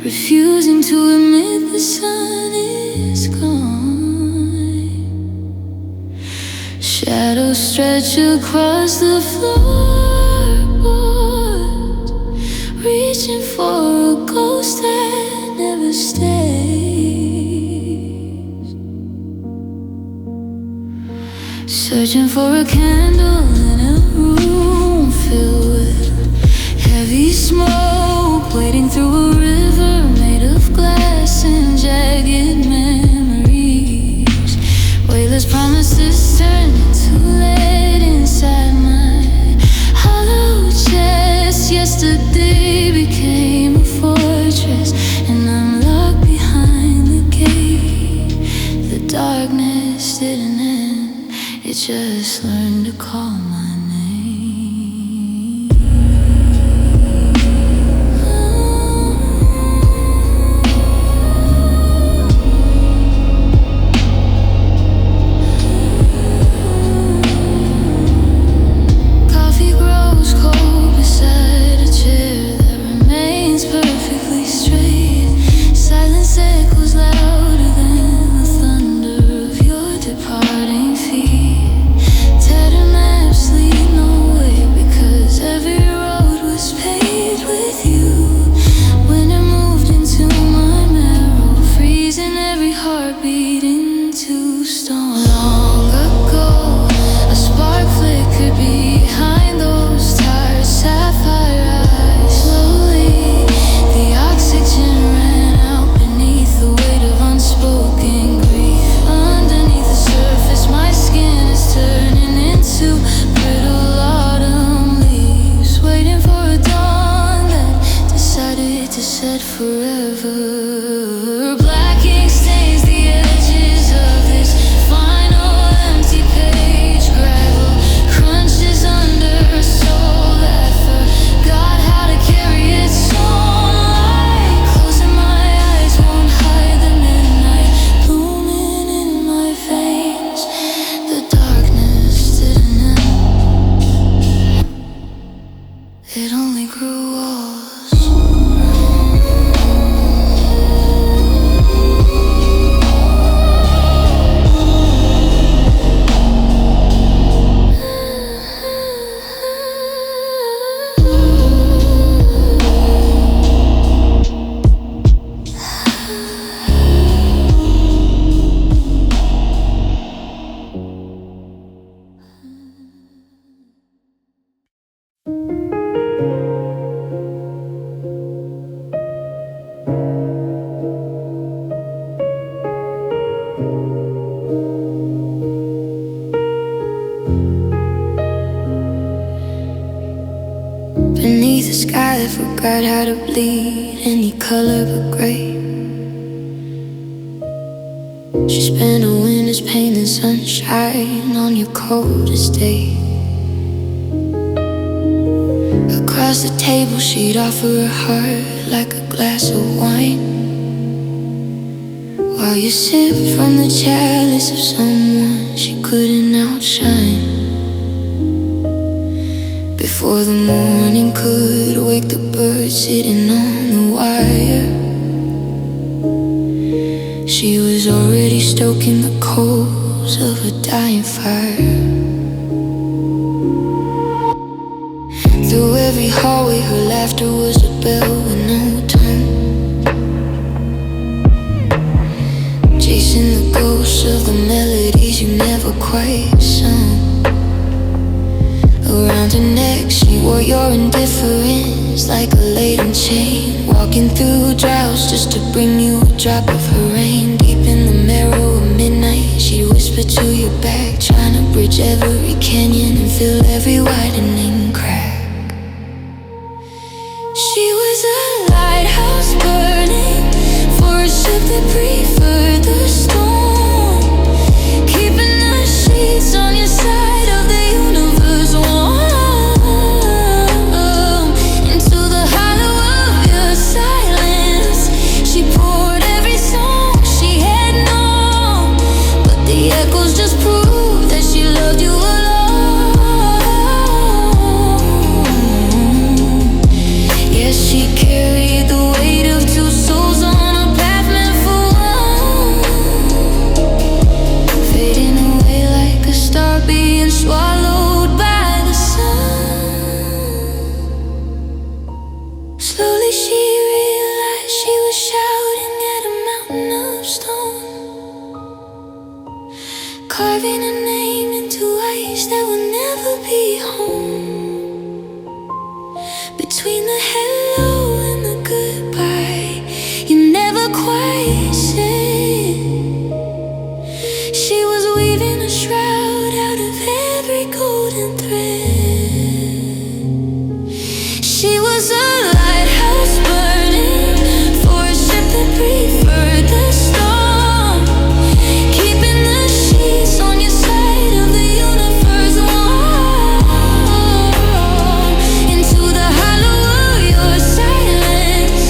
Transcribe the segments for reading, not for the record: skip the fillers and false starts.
refusing to admit the sun is gone. Shadows stretch across the floorboard, reaching for a ghost that never stays, searching for a candle in a room filled with heavy smoke, wading through a river made of glass and jagged memories. Weightless promises turn into lead inside my hollow chest. Yesterday became a fortress, and I'm locked behind the gate. The darkness didn't end, it just learned to call my beneath the sky that forgot how to bleed any color but gray. She spent a winter's pain and sunshine on your coldest day. Across the table she'd offer her heart like a glass of wine, while you sipped from the chalice of someone she couldn't outshine. Before the morning could wake the birds sitting on the wire, she was already stoking the coals of a dying fire. Through every hallway her laughter was a bell with no tone, chasing the ghosts of the melodies you never quite sung. Around her neck she wore your indifference like a laden chain, walking through droughts just to bring you a drop of her rain. Deep in the marrow of midnight she'd whisper to your back, trying to bridge every canyon and fill every widening crack. She was a lighthouse burning for a ship that preferred the storm, keeping the sheets on your side of the universe warm. Into the hollow of your silence she poured every song she had known, but the echoes just proved that she loved you alone. carving a name into ice that will never be home. Between the hello and the goodbye, you never quite said. She was weaving a shroud out of every golden thread. She was a lighthouse burning for a ship that preferred the storm, keeping the sheets on your side of the universe warm. Into the hollow of your silence,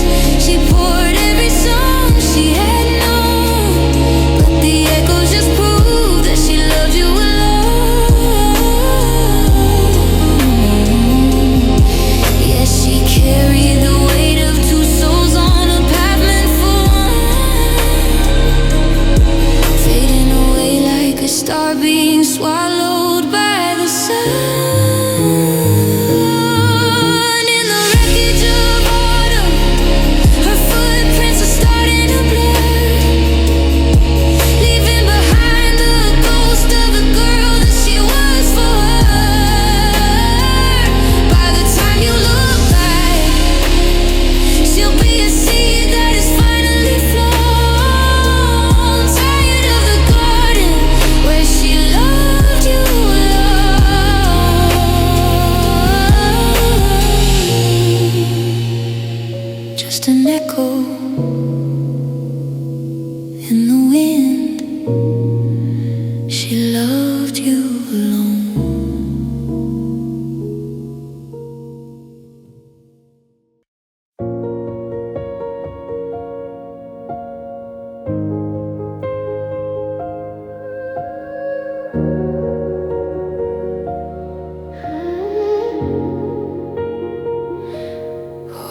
she poured every song she had known, but the echoes just proved that she loved you alone. Yes, she carried the weight of two souls on a path meant for one, fading away like a star being swallowed by the sun. In the wreckage of autumn, her footprints are starting to blur, leaving behind the ghost of the girl that she was for her. By the time you look back, she'll be a seed that is finally flown, tired of the garden where she loved you alone. Just an echo in the wind. She loved you alone.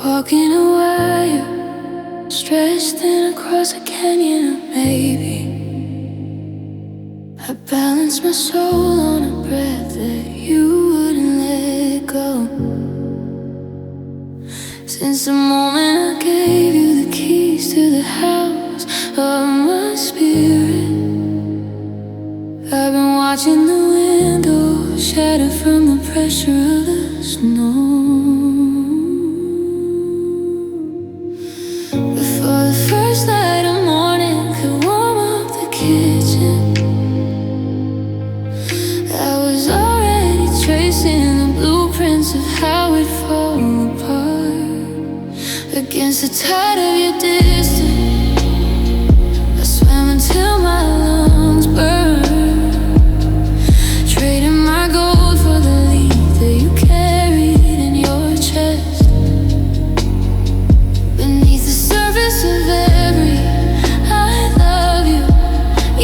Walking a wire, stretched thin across a canyon of maybe. I balanced my soul on a breath that you wouldn't let go. Since the moment I gave you the keys to the house of my spirit, I've been watching the window shatter from the pressure of the snow. Before the first light of morning could warm up the kitchen, I was already tracing the blueprints of how we'd fall apart. Against the tide of your distance, I swam until my lungs burned, trading my gold for the lead that you carried in your chest. Beneath the surface of every I love you,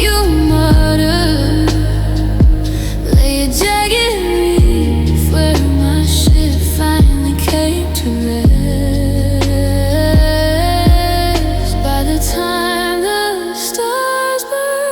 you muttered, lay a jagged reef where my ship finally came to rest. By the time the stars burn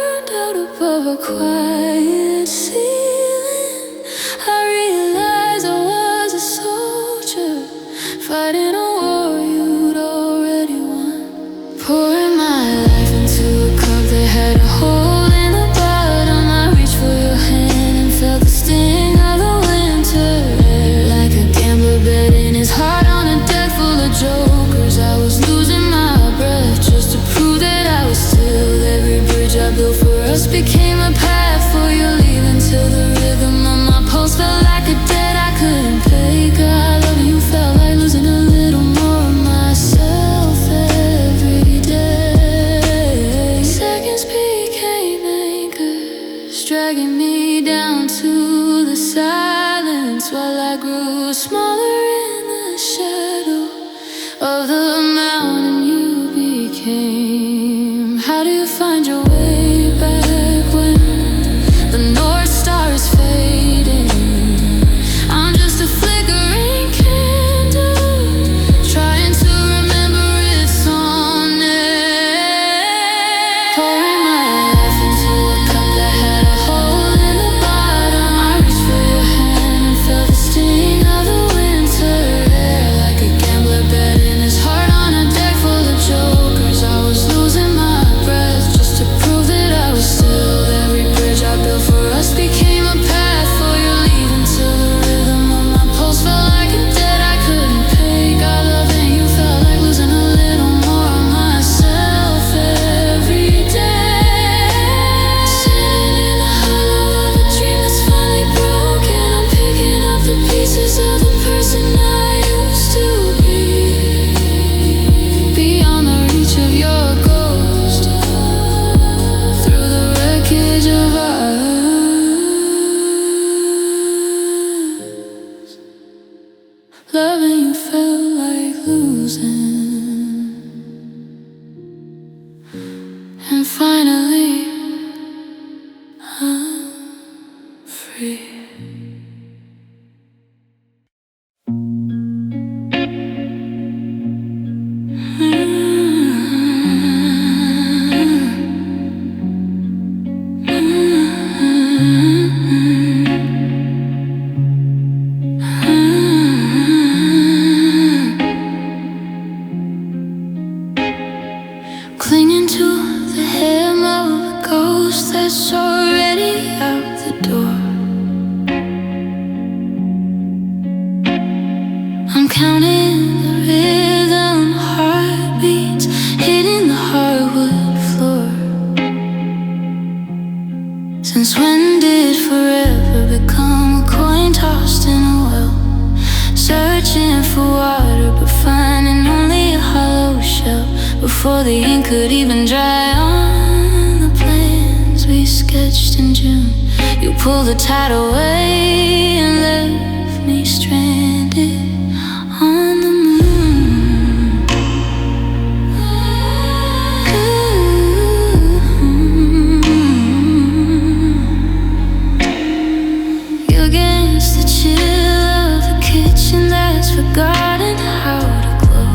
clinging to the hem of a ghost that's already out the door. I'm counting the rhythm, heartbeats hitting the hardwood floor. Since when did forever become a coin tossed in a well? Searching for water but finding only a hollow shell. Before the ink could even dry on the plans we sketched in June, you pulled the tide away and left me stranded on the moon. You against the chill of the kitchen that's forgotten how to glow.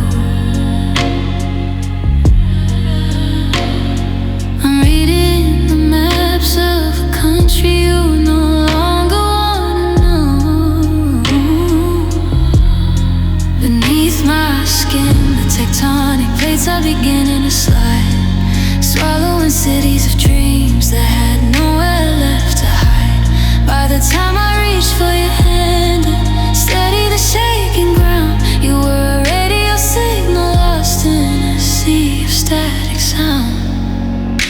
I'm reading the maps of a country you no longer wanna know. Beneath my skin, the tectonic plates are beginning to slide, swallowing cities of dreams that had nowhere left to hide. By the time I reached for your hand and steady the shaking ground, you were a radio signal lost in a sea of static sound.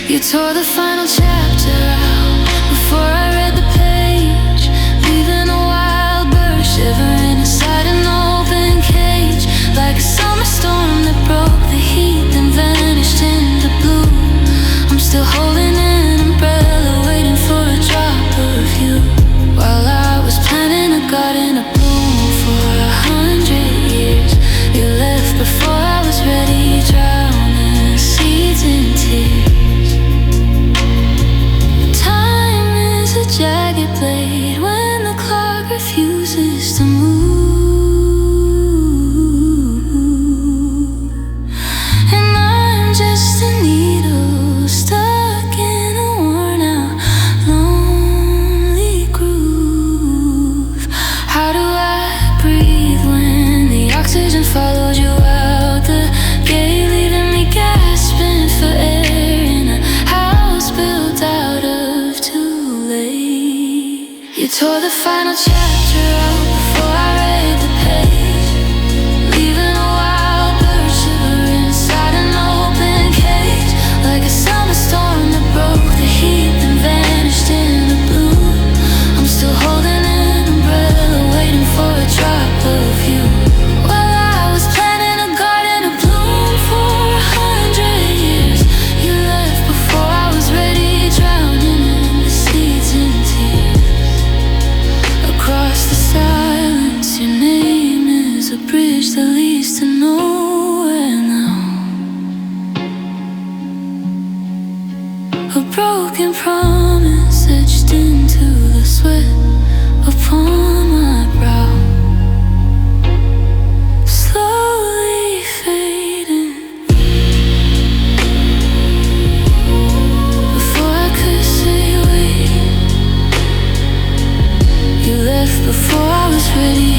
You tore the final chapter out before I read the page, leaving a wild bird shivering inside an open cage. Like a summer storm that broke the heat then vanished into blue. I'm still holding an umbrella waiting for a drop of you. While I was planting a garden of bloom for 100 years, you left before I was ready, drowning seeds in tears. Time is a jagged blade when the clock refuses to move. And I'm just a needle stuck in a worn out, lonely groove. How do I breathe when the oxygen followed you out the gate, leaving me gasping for air in a house built out of too late? You tore the final chapter out before I read the page, leaving a wild bird shivering inside an open cage. Like a summer storm that broke the heat then vanished in the blue. I'm still holding an umbrella waiting for a drop of you. Well, I was planting a garden of bloom for 100 years. You left before I was ready, drowning in the seeds and tears. Across the silence, your name is a bridge that leads to nowhere now. A broken promise etched into the sweat upon my brow, slowly fading. Before I could say wait, you left before I was ready.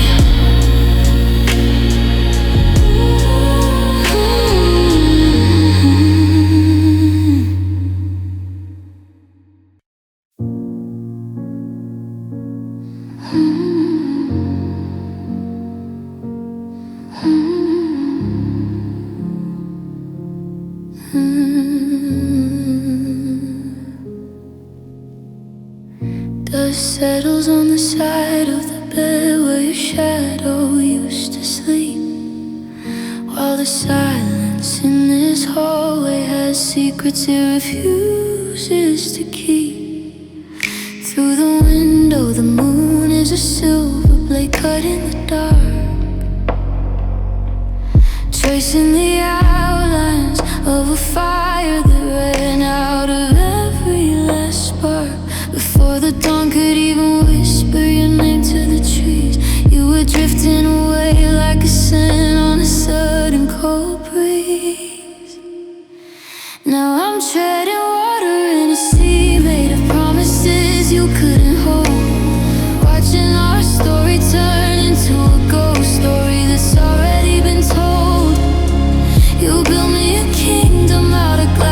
Dust settles on the side of the bed where your shadow used to sleep, while the silence in this hallway has secrets it refuses to keep. Through the window, the moon is a silver blade cut in the dark, tracing the outlines of a fire that ran out of every last spark. Before the dawn could even whisper your name to the trees, you were drifting away like a scent on a sudden cold breeze. Now I'm treading water in a sea made of promises you couldn't hold, watching our story turn into a ghost story that's already been told. You built me a kingdom out of glass.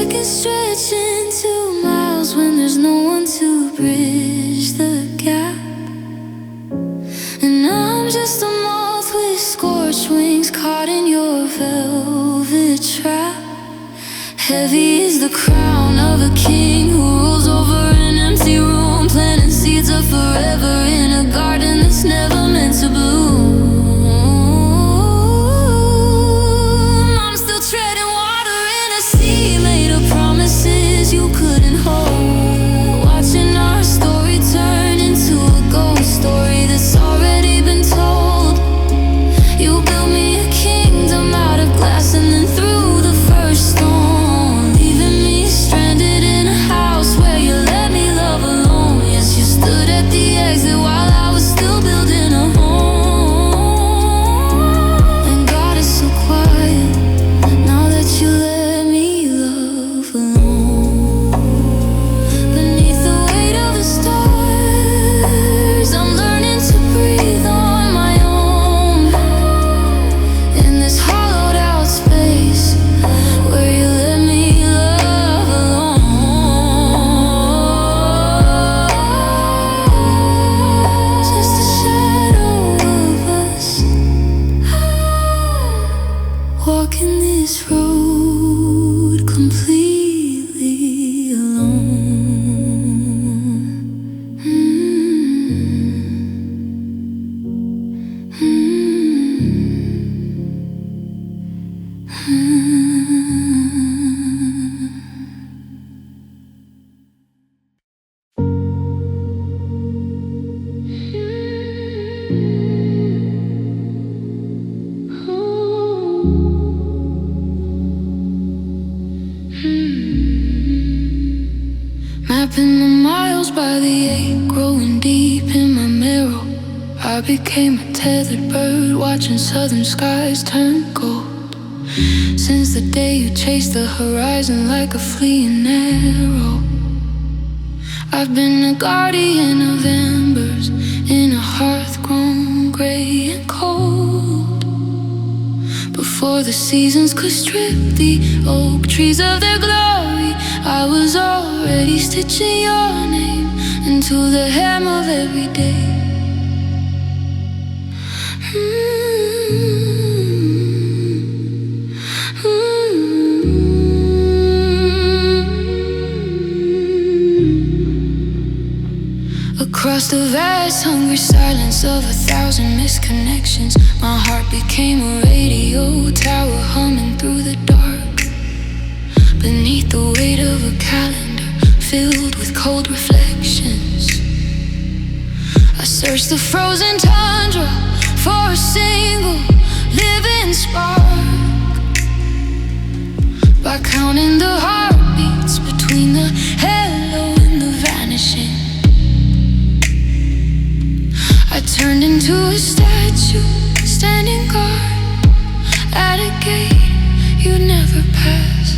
seconds stretch into miles when there's no one to bridge the gap. And I'm just a moth with scorched wings caught in your velvet trap. Heavy is the crown of a king who rules over an empty room, planting seeds of forever in a garden that's never meant to bloom. I'm still treading water in a sea made of promises you couldn't hold, watching our story turn into a ghost story that's already been told. You built me a kingdom out of glass and then through the first storm, leaving me stranded in a house where you let me love alone. Yes, you stood at the exit while I was still building a home. And God is so quiet now that you let me love alone. Beneath the weight of the stars, I'm learning to breathe on my own. In this hollowed out space where you let me love alone. Just a shadow of us, walking this road completely alone. Mapping the miles by the 8, growing deep in my marrow. I became a tethered bird, watching southern skies turn gold. Since the day you chased the horizon like a fleeing arrow, I've been a guardian of embers in a hearth grown gray and cold. Before the seasons could strip the oak trees of their glory, I was already stitching your name into the hem of every day. Across the vast, hungry silence of 1,000 misconnections, my heart became a radio tower humming through the dark. Beneath the weight of a calendar filled with cold reflections, I searched the frozen tundra for a single living spark. By counting the heartbeats between the hello and the vanishing, I turned into a statue, standing guard at a gate you'd never pass.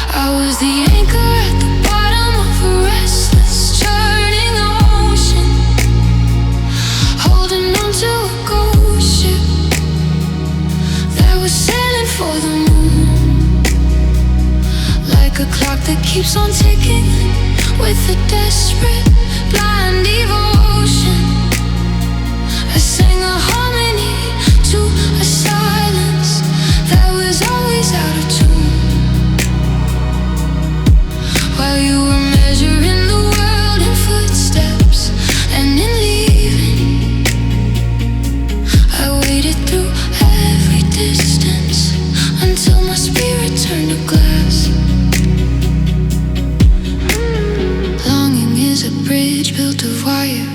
I was the anchor at the bottom of a restless, churning ocean, holding on to a ghost ship that was sailing for the moon. Like a clock that keeps on ticking with a desperate, blind devotion, I sang a harmony to a silence that was always out of tune. While you were measuring the world in footsteps, and in leaving, I waited through every distance until my spirit turned to glass. Longing is a bridge built of wire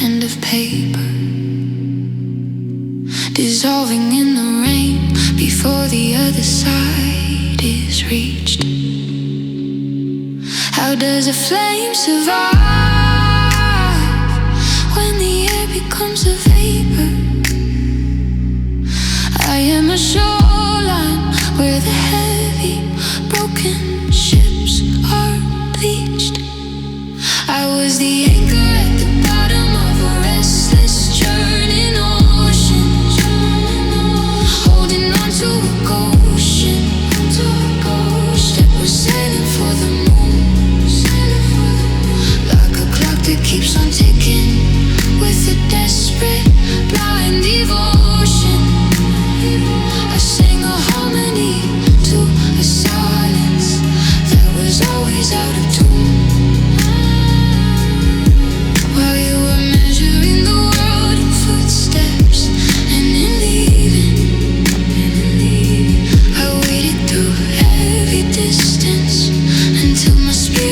and of paper, dissolving in the rain before the other side is reached. How does a flame survive when the air becomes a vapor? I am a shoreline where the heavy, broken ships are bleached. I was the anchor at the bottom of a restless, churning ocean, holding on to a ghost ship that was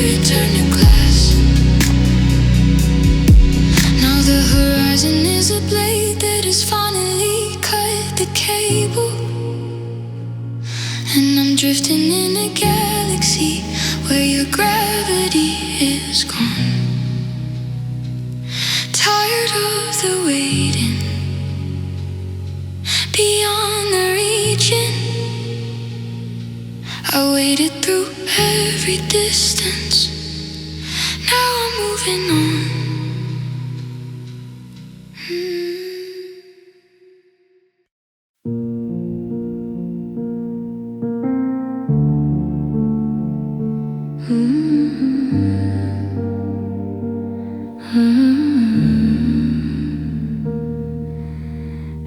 return your glass. Now the horizon is a blade that has finally cut the cable, and I'm drifting in a galaxy where your gravity is gone. Tired of the waiting, beyond the reaching. I waited through every distance. Now I'm moving on.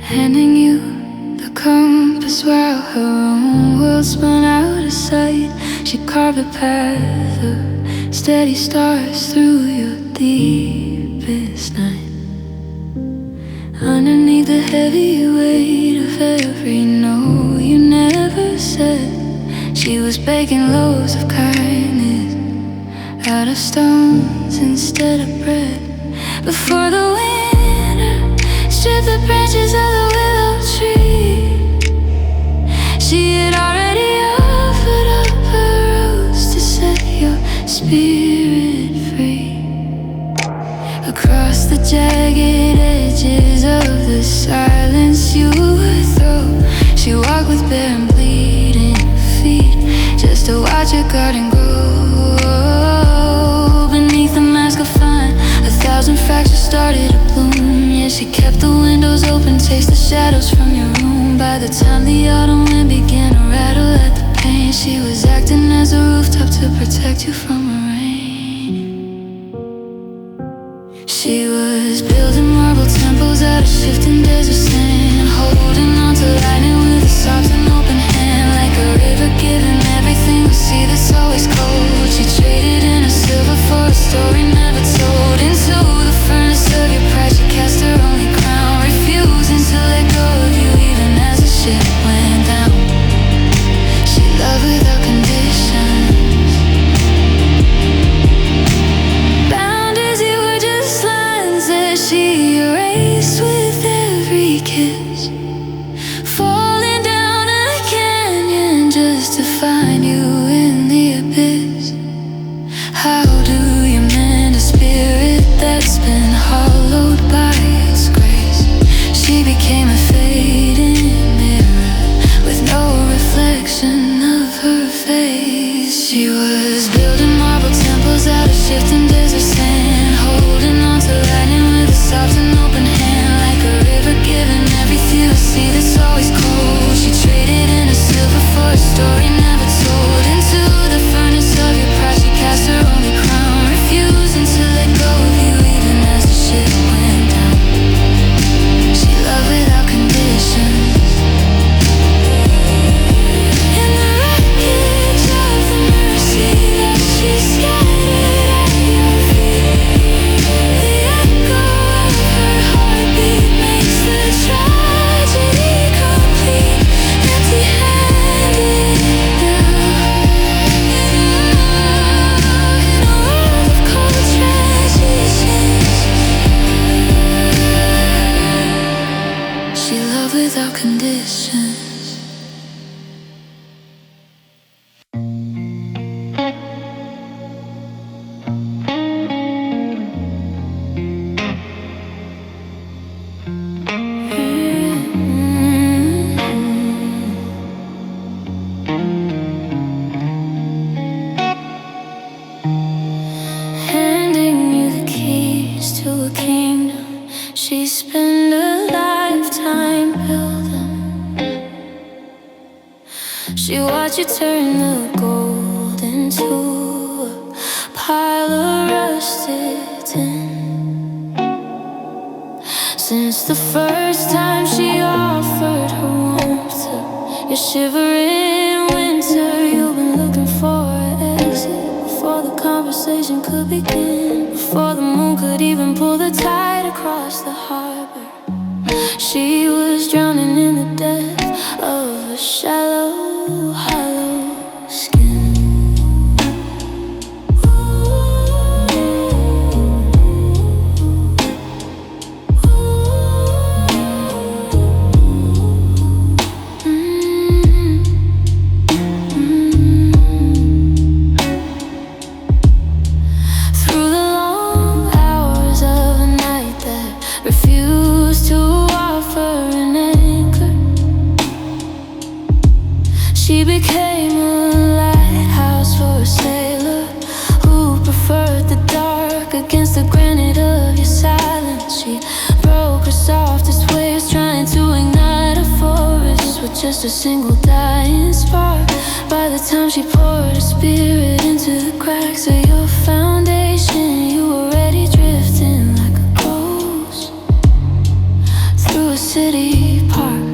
Handing you the compass while her own world spun out of sight. She carved a path of steady stars through your deepest night. Underneath the heavy weight of every no you never said, she was baking loaves of kindness out of stones instead of bread. Before the winter stripped the branches of the willow tree, she had already offered up her rose to set your spirit free. Across the jagged edges of the silence you would throw, she walked with bare and bleeding feet just to watch her garden grow. Beneath the mask of fine, 1,000 fractures started to bloom. Yeah, she kept the windows open, taste the shadows from your room. By the time the autumn wind began to rattle at the pane, she was acting as a rooftop to protect you from the rain. She was building marble temples out of shifting desert sand, holding on to lightning with a soft and open hand. Like a river giving everything we see that's always cold. She traded in her silver for a story never told. Into the furnace of your pride she cast her only crown, refusing to let go of you even as the ship went down. She loved without conditions. Bound as you were just lines that she erased with every kiss. Falling down a canyon just to find you in the abyss. How do you mend a spirit that's been hollowed by its grace? She became a fading mirror with no reflection of her face. She was building marble temples out of shifting desert sand, holding on to lightning with a soft and open hand. Like a river giving everything we see that's always cold. She traded in her silver for a story never told. Into the furnace of your pride she cast her only crown, refusing to let go of you even as the ship went down. She loved without conditions. In the wreckage of the mercy that she scattered at your feet, the echo of her heartbeat makes the tragedy complete. Empty-handed now, in a world of cold transitions. She loved without conditions. Handing you the keys to a kingdom she spent a lifetime building. She watched you turn the gold into a pile of rusted tin. Since the first time she offered her warmth to your shivering winter, you've been looking for an exit before the conversation could begin, before the moon could even pull the tide across the harbor. She was drowning in the depth of a shallow, hollow skin. Ooh. just a single dying spark. By the time she poured her spirit into the cracks of your foundation, you were already drifting like a ghost through a city park.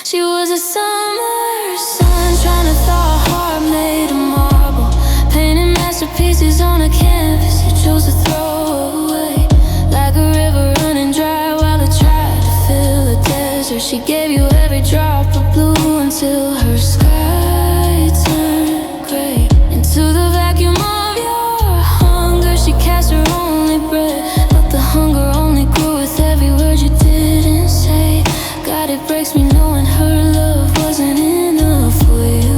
She was a summer sun trying to thaw a heart made of marble, painting masterpieces on a canvas you chose to throw away. Like a river running dry while it tried to fill the desert. She gave you every drop of blue until her sky turned gray. Into the vacuum of your hunger she cast her only breath, but the hunger only grew with every word you didn't say. God, it breaks me knowing her love wasn't enough for you.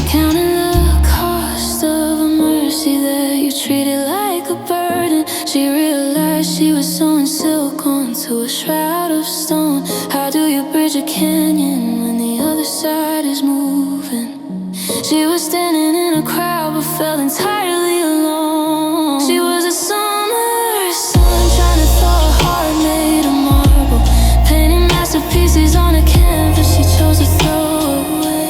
Counting the cost of a mercy that you treated like a burden. She realized she was sewing silk onto a shroud of stone. How do you bridge a canyon when the other side is moving? She was standing in a crowd but felt entirely alone. She was a summer sun trying to thaw a heart made of marble, painting masterpieces on a canvas she chose to throw away.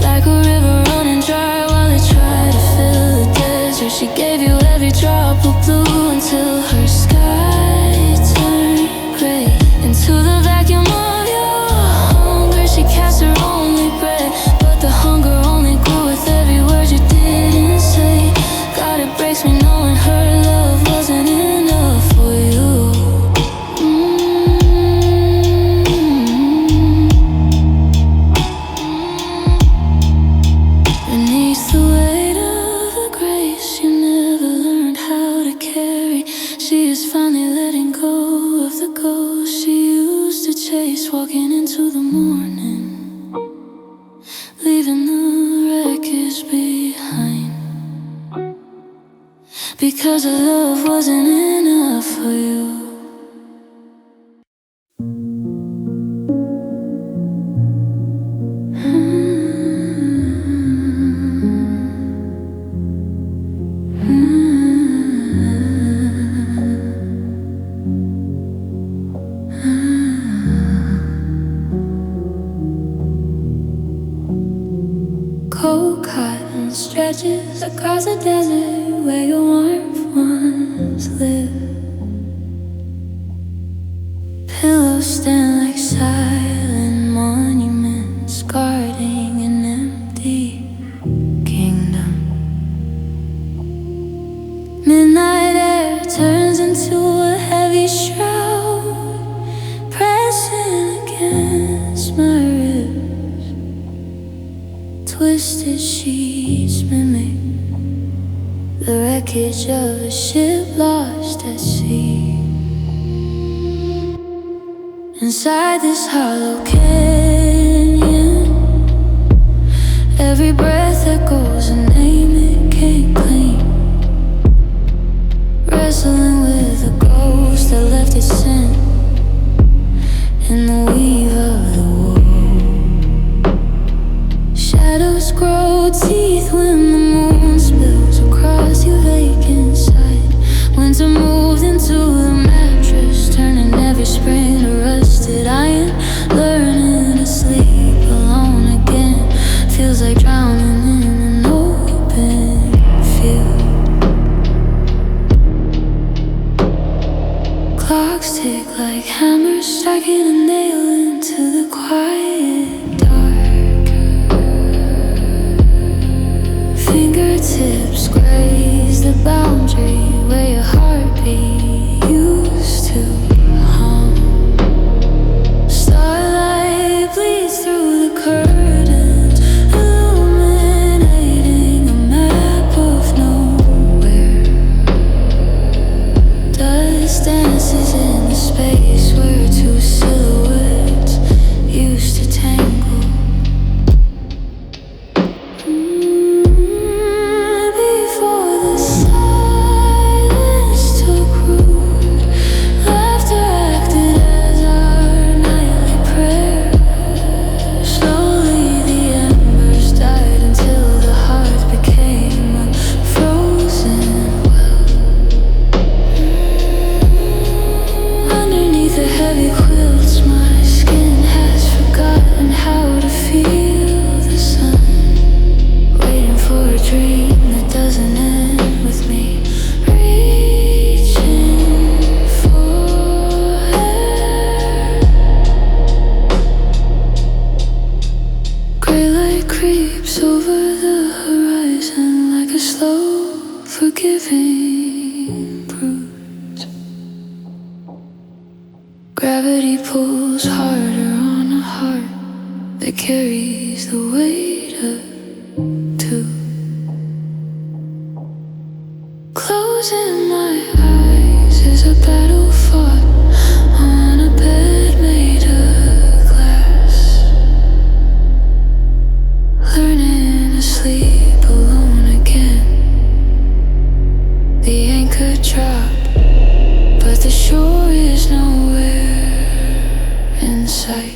Like a river running dry while it tried to fill the desert. She gave you every drop of blue until her sky turned gray. Into the vacuum of your hunger she cast her only breath, but the hunger only grew with every word you didn't say. God, it breaks me knowing her love wasn't enough for you. Beneath the weight of the grace you never learned how to carry, she is finally letting go of the ghost she used to chase. Walking into the morning, leaving the wreckage behind, because her love wasn't enough for you. Cold cotton stretches across the desert where your warmth once lived. Pillows stand like silent monuments guarding an empty kingdom. Midnight air turns into a heavy shroud, pressing against my ribs. Twisted sheets mimic the wreckage of a ship lost at sea. Inside this hollow canyon, every breath echoes a name it can't claim. Wrestling with a ghost that left its scent in the weave of the wall. Shadows grow teeth when the moon spills across your vacant side. Winter moved into the mattress, turning every spring to rusted iron. Learning to sleep alone again feels like drowning in an open field. Clocks tick like hammers, striking a nail into the quiet dark. Fingertips graze the boundary where your heartbeat used to hum. Starlight bleeds through the curtains, illuminating a map of nowhere. Dust dances in the space where two silhouettes used to tangle. Before the silence took root, laughter Gravity pulls harder on a heart that carries the weight of two. Closing my eyes is a battle fought on a bed made of glass. Learning to sleep alone again. The anchor dropped, but the shore is nowhere in sight.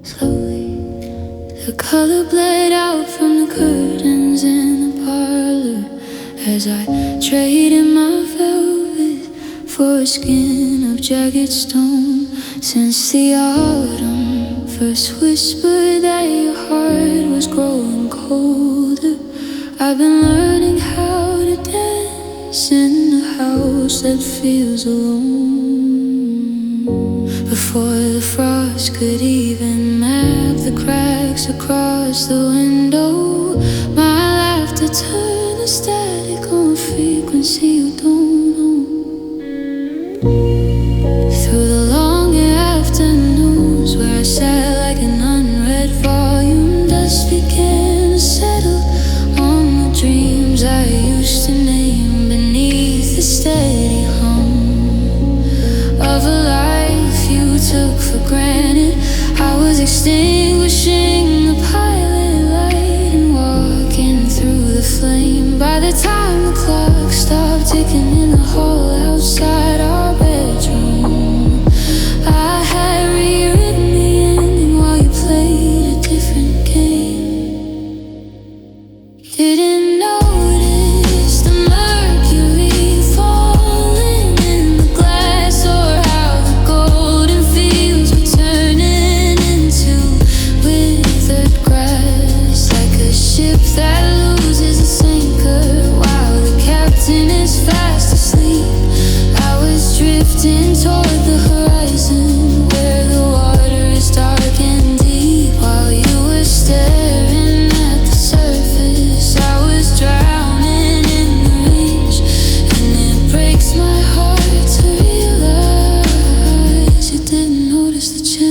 Slowly, the color bled out from the curtains in the parlor as I traded my velvet for a skin of jagged stone. Since the autumn first whispered that your heart was growing colder, I've been learning how to dance in a house that feels alone. Before the frost could even map the cracks across the window, my laughter turned to static on a frequency you don't know. Through the long afternoons where I sat like an unread volume, dust began to settle on the dreams I used to name beneath the steady hum of a life you took for granted. I was extinguishing the pilot light and walking through the flame. By the time the clock stopped ticking in the hall outside our bedroom, I had rewritten the ending while you played a different game. Didn't notice the mercury falling in the glass, or how the golden fields were turning into withered grass, like a ship that loses its anchor while the captain is fast asleep. I was drifting toward the horizon where the water is dark and deep, while you were staring at the surface. I was drowning in the reach, and it breaks my heart to realize you didn't notice the change.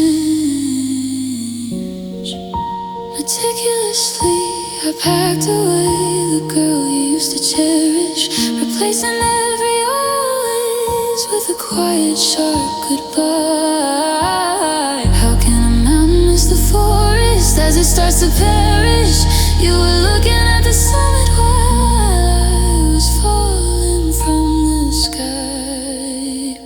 Meticulously, I packed away the girl you used to cherish, replacing every always with a quiet, sharp goodbye. How can a mountain miss the forest as it starts to perish? You were looking at the summit while I was falling from the sky.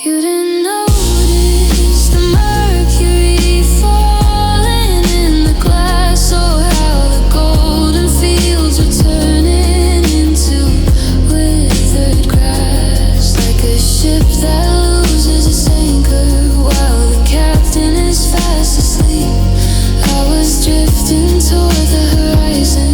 You didn't notice the mercury falling in the glass, or how the golden fields were turning into withered grass, like a ship that loses its anchor while the captain is fast asleep. I was drifting toward the horizon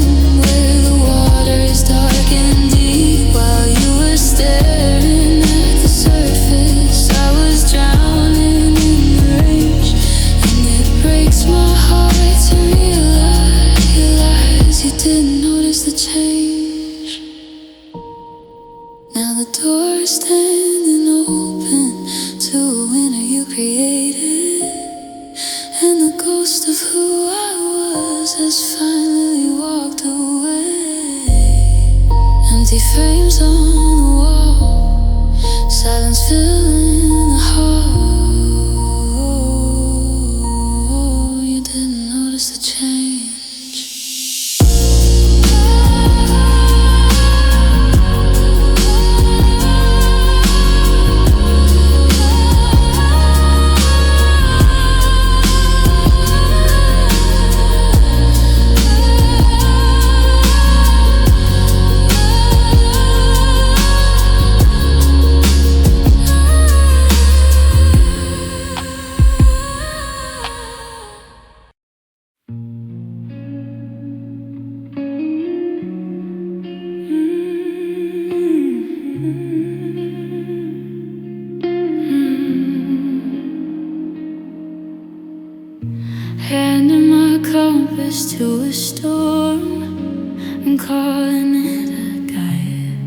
handing my compass to a storm and calling it a guide.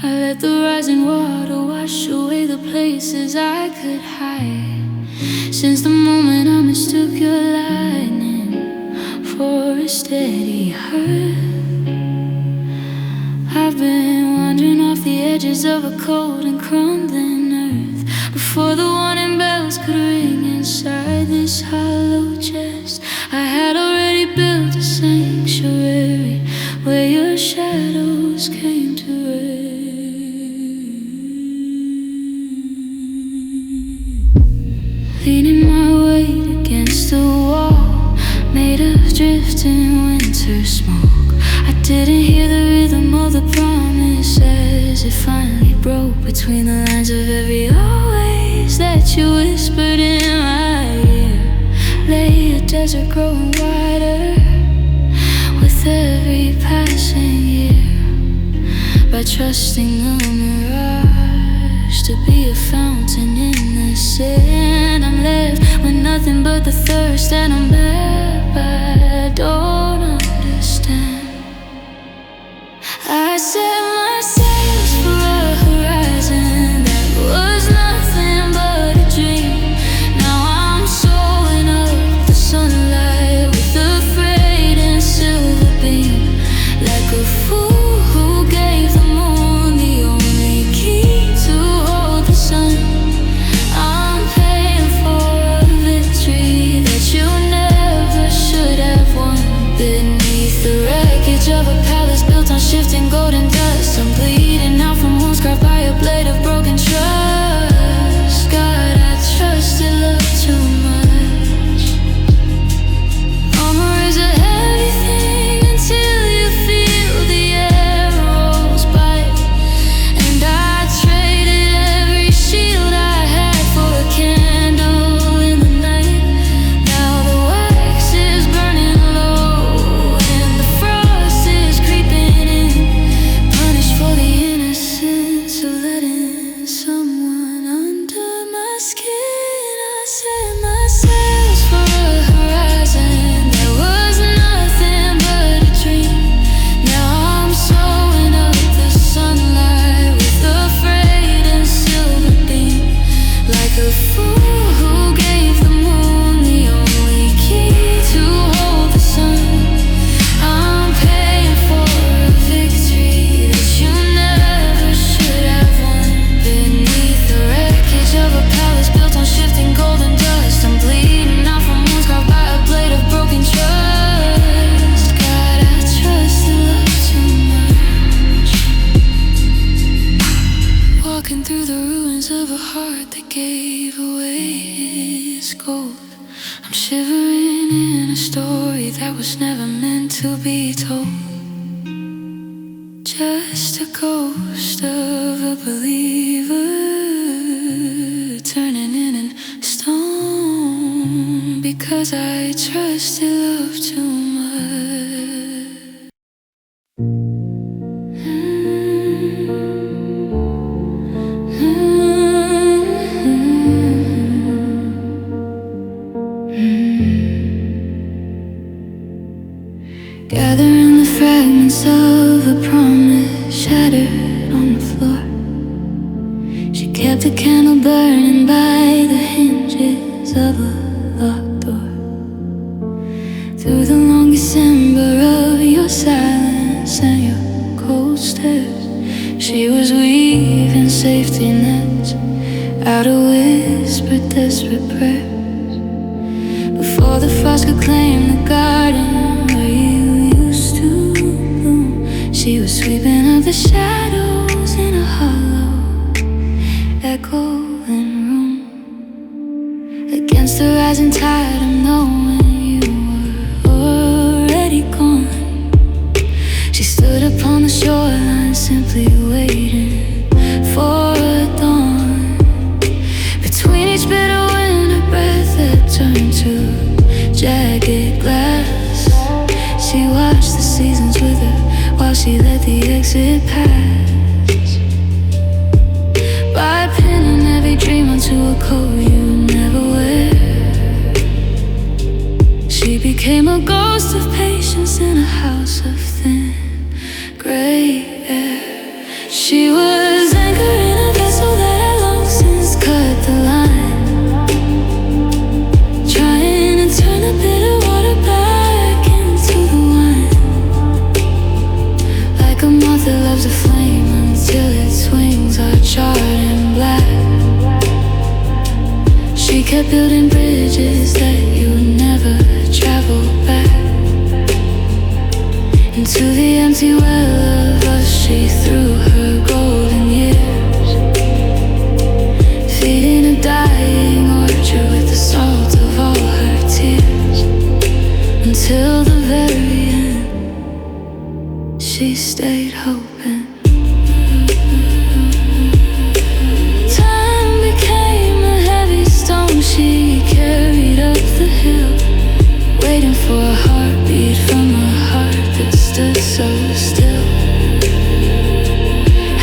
I let the rising water wash away the places I could hide. Since the moment I mistook your lightning for a steady heart, I've been wandering off the edges of a cold and crumbling earth before the warning bells could ring inside this hollow chest. I had already built a sanctuary where your shadows came to rest. Leaning my weight against a wall made of drifting winter smoke, I didn't hear the rhythm of the promise as it finally broke between the lines of every always that you whispered in my ear. Lay a desert growing wider with every passing year. By trusting the mirage to be a fountain in the sand, I'm left with nothing but the thirst, and I'm bad, but I don't understand. I set my sails for a horizon that was nothing but a dream. Now I'm soaring up the sunlight with a frayed and silver beam. Like a fool who gave the moon the only key to hold the sun, I'm paying for a victory that you never should have won. Beneath the wreckage of a palace built on shifting golden dust, I'm bleeding out from wounds carved by a blade of broken trust. God, I trusted love too much. Armor is a heavy thing until you feel the arrows bite, and I traded every shield I had for a candle in the night. Now the wax is burning low and the frost is creeping in, punished for the innocence of letting someone under my skin. I set my sails for a horizon that was nothing but a dream. Now I'm sewing up the sunlight with a frayed and silver beam. Like a fool who gave the moon the only key to hold the sun, I'm paying for a victory that you never should have won. Beneath the wreckage of a palace built on shifting golden dust, I'm bleeding out from wounds carved by a blade of broken trust. God, I trusted love too much. Walking through the ruins of a heart that gave away its gold, I'm shivering in a story that was never meant to be told. Just a ghost of a believer turning in stone because I trusted love too much. Gathering the fragments of a promise shattered on the floor, she kept a candle burning by the hinges of a locked door. Through the long December of your silence and your cold stares, she was weaving safety nets out of whispered desperate prayers. Before the frost could claim the garden where you used to bloom, she was sweeping up the shadows in a hollow, echoing room. Against the rising tide of knowing you were already gone, she stood upon the shoreline simply waiting for a dawn. Between each bitter wind, a breath that turned to jagged glass, she watched the seasons wither while she let the exit pass. By pinning every dream onto a coat you never wear, became a ghost of patience in a house of thin gray air. She was anchoring a vessel that had long since cut the line, trying to turn the bitter water back into the wine, like a moth that loves a flame until its wings are charred and black. She kept building bridges that you would never travel back. Into the empty well of us she threw her golden years, feeding a dying orchard with the salt of all her tears. Until the very end, she stayed hoping. Time became a heavy stone she carried up the hill, waiting for a heartbeat from a heart that stood so still.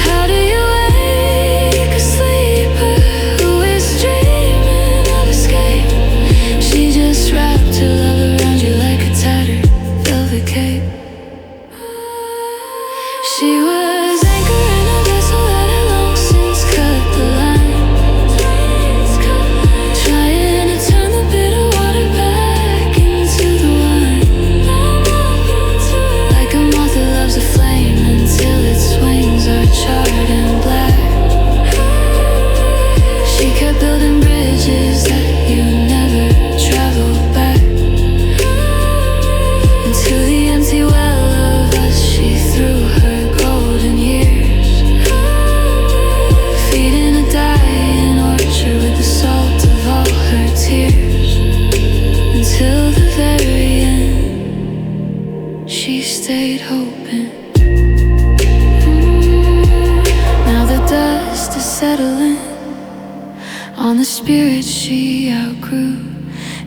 How do you wake a sleeper who is dreaming of escape? She just wrapped her love around you like a tattered velvet cape. She was anchoring a vessel that had long since cut the line, trying to turn the bitter water back into the wine, like a moth that loves a flame until its wings are charred and black. She kept building bridges that you never traveled back. Into the empty well of us she threw her golden years, feeding a dying orchard with the salt of all her tears. Until the very end, she stayed hoping. Now the dust is settling on the spirit she outgrew,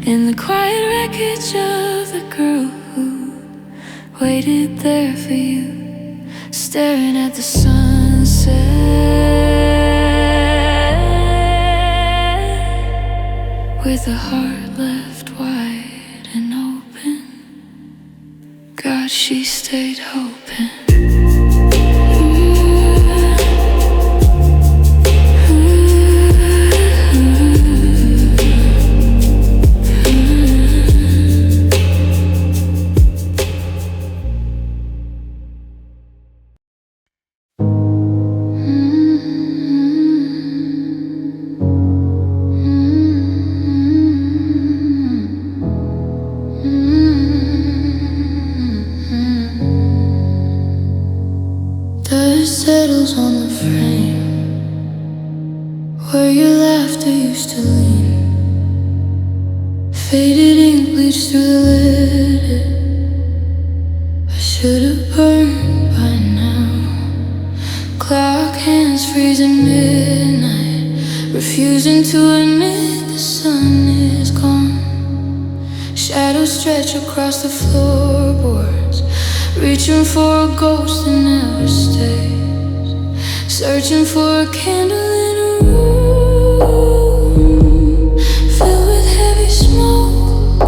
in the quiet wreckage of the girl who waited there for you, staring at the sunset with a heart left wide and open. God, she stayed hoping. Dust settles on the frame where your laughter used to lean. Faded ink bleached through the letter I should have burned by now. Clock hands freezing midnight, refusing to admit the sun is gone. Shadows stretch across the floorboards, reaching for a ghost that never stays, searching for a candle in a room filled with heavy smoke,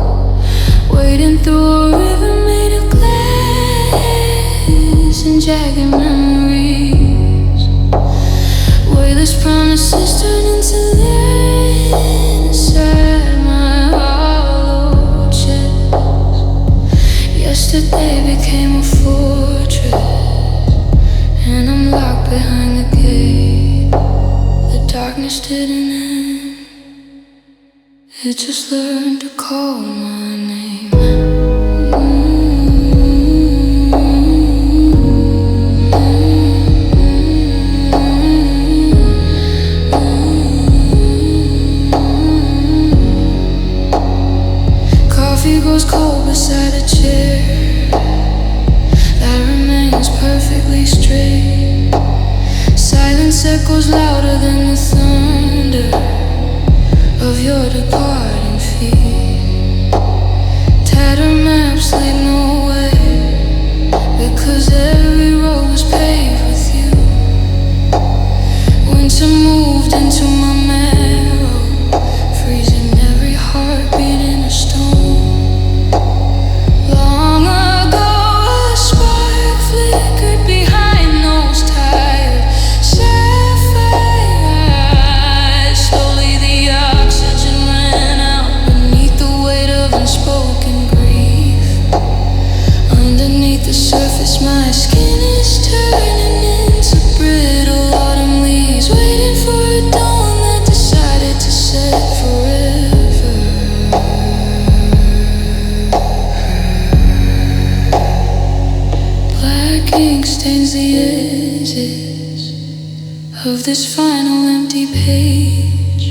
wading through a river made of glass and jagged memories. Weightless promises turn into land inside my hollow chest. Yesterday became a fortress, and I'm locked behind the gate. The darkness didn't end, it just learned to call my name. Coffee grows cold beside a chair that remains perfectly straight. Silence echoes louder than the thunder of your departing feet. Tattered maps lead nowhere, because every road was paved with you. Winter moved into my marrow, freezing every heartbeat in a stone. stains the edges of this final empty page.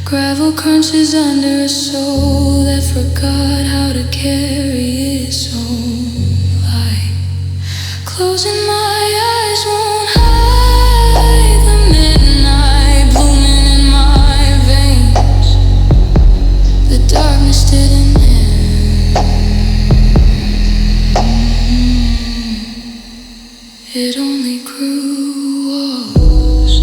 Gravel crunches under a soul that forgot how to carry its own light. Closing my eyes won't hide the midnight blooming in my veins. The darkness didn't end. It only grew walls.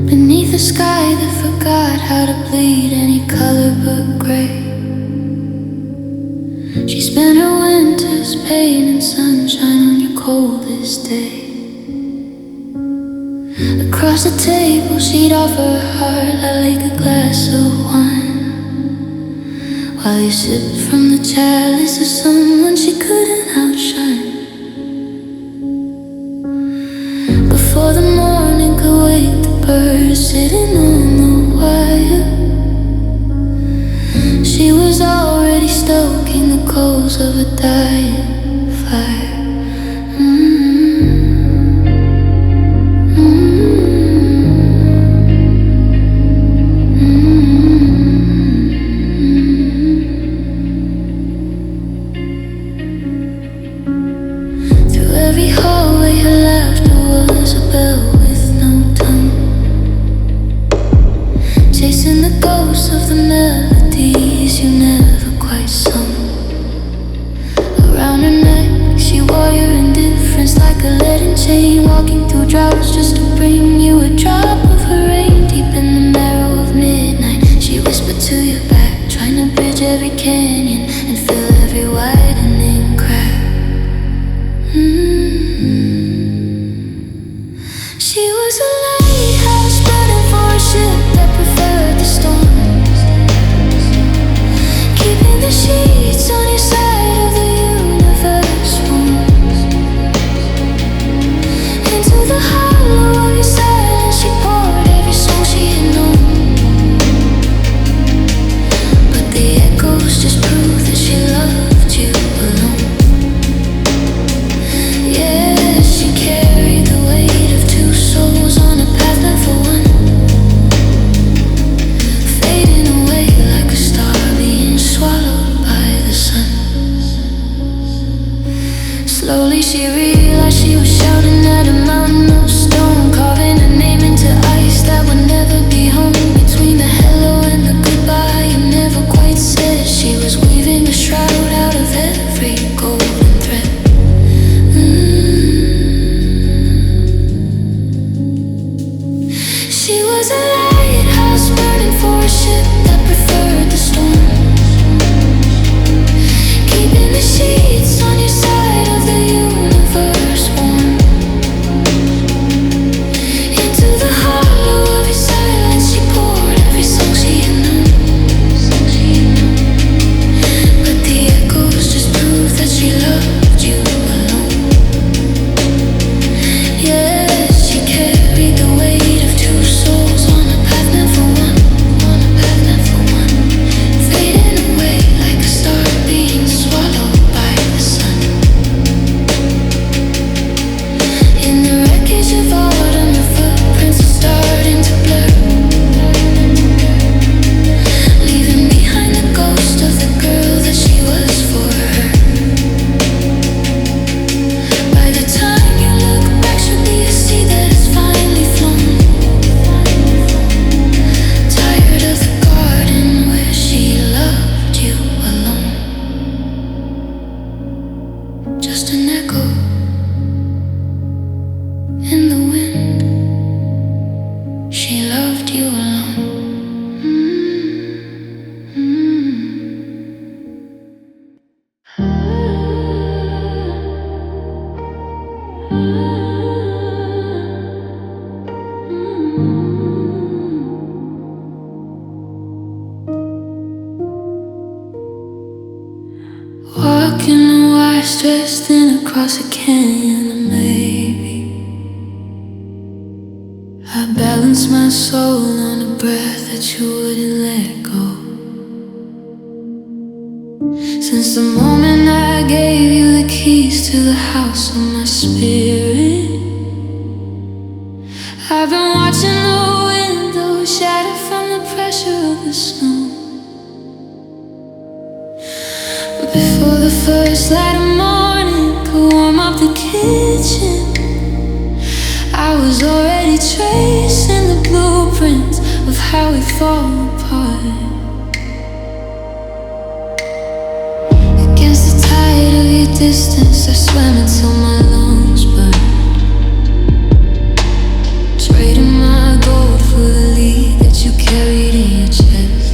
Beneath a sky that forgot how to bleed any color but gray, she spent her winter's pain and sunshine on your coldest day. Across the table she'd offer her heart like a glass of wine, while you sipped from the chalice of someone she couldn't outshine. Before the morning could wake the birds sitting on the wire, she was already stoking the coals of a dying fire. Through every hallway her laughter was a bell with no tongue, chasing the ghosts of the melodies you never quite sung. Around her neck she wore your indifference like a leaden chain, walking through droughts just to bring you a drop of her rain. Deep in the marrow of midnight she whispered to your back, trying to bridge every canyon and fill every widening crack. She was a lighthouse burning for a ship that preferred the storms, keeping the sheets on your side of the universe warm. Into the hollow of your silence she poured every song she had known, but the echoes just proved that she loved you alone. Yeah, she carried the weight of two souls on a path meant for one, fading away like a star being swallowed by the sun. Slowly she realized she was shouting at a mountain of stone, carving her name into ice that would never be home. Between the hello and the goodbye you never quite said, she was weaving a shroud out of every golden thread. She was a lighthouse burning for a ship that preferred the storms, keeping the sheets on your side of the universe. stressed thin across a canyon of maybe. I balanced my soul on a breath that you wouldn't let go. Since the moment I gave you the keys to the house of my spirit, I've been watching the window shatter from the pressure of the snow. Before the first light of morning could warm up the kitchen, I was already tracing the blueprints of how we fall apart. Against the tide of your distance, I swam until my lungs burned, trading my gold for the lead that you carried in your chest.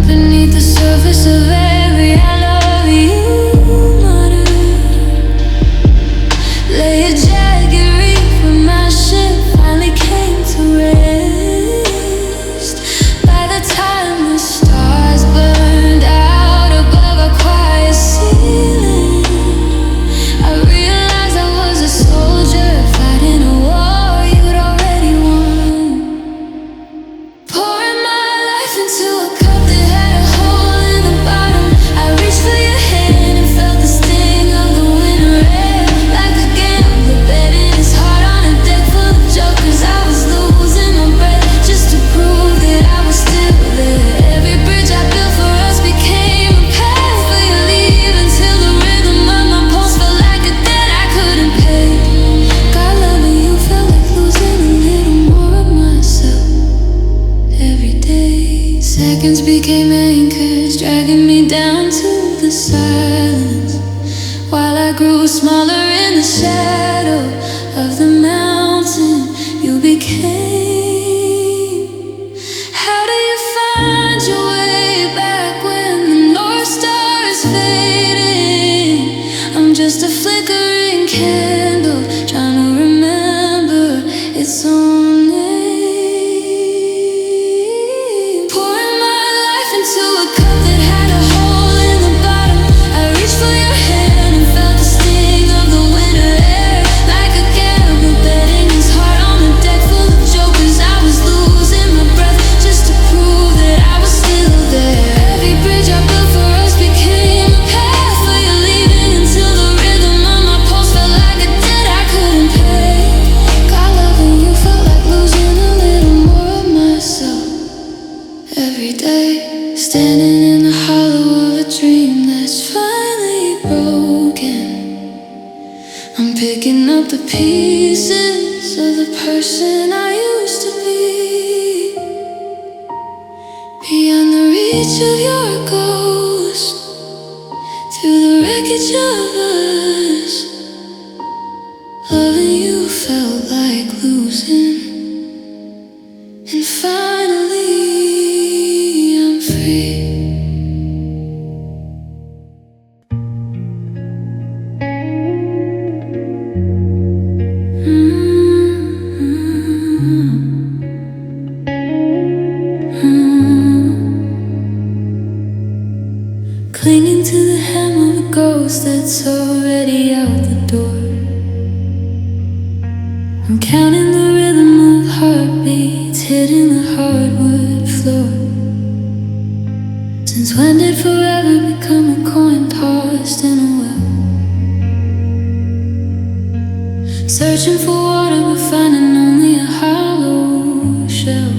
Beneath the surface of every I love you mutter, lay a jagged reef where my ship finally came to rest. By the time the stars burned out above our quiet ceiling, I realized I was a soldier fighting a war you'd already won. Pouring my life into a cup that had a hole in the bottom, I reached for your hand and felt the sting of the winter air. Like a gambler betting his heart on a deck full of jokers, I was losing my breath just to prove that I was still there. Every bridge I built for us became a path for you leave, until the rhythm of my pulse felt like a debt I couldn't pay. God, loving you felt like losing a little more of myself every day. Seconds became anchors, dragging me down to the silence, while I grew smaller in the shadow of the mountain you became. How do you find your way back when the North Star is fading? I'm just a flickering candle trying to remember its own name. Pouring my life into a cup that had a hole in the bottom, I reached for your hand and felt the sting of the winter air. Like a gambler betting his heart on a deck full of jokers, I was losing my breath just to prove that I was still there. Every bridge I built for us became a path for you leaving, until the rhythm of my pulse felt like a debt I couldn't pay. God, loving you felt like losing a little more of myself every day. Standing in the hollow of a dream that's finally broken, I'm picking up the pieces of the person I used to be. Beyond the reach of your ghost, through the wreckage of us, loving you felt like losing, and finally I'm free. Clinging to the hem of a ghost that's already out the door. I'm counting the rhythm of heartbeats hitting the hardwood floor. Since when did forever become a coin tossed in a well? Searching for water but finding only a hollow shell.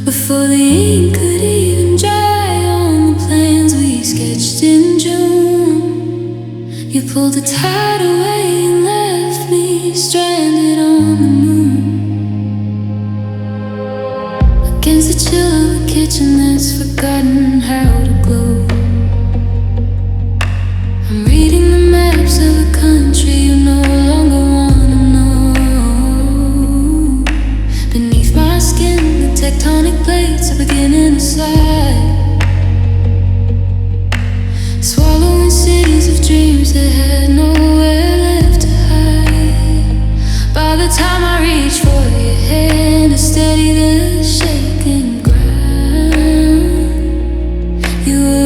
Before the ink could even dry on the plans we sketched in June, you pulled the tide away and left me stranded on the moon. Against the chill of a kitchen that's forgotten how to glow, I'm reading the maps of a country you no longer wanna know. Beneath my skin, the tectonic plates are beginning to slide, swallowing cities of dreams that had nowhere left to hide. By the time I reach for your hand to steady the shaking ground, you were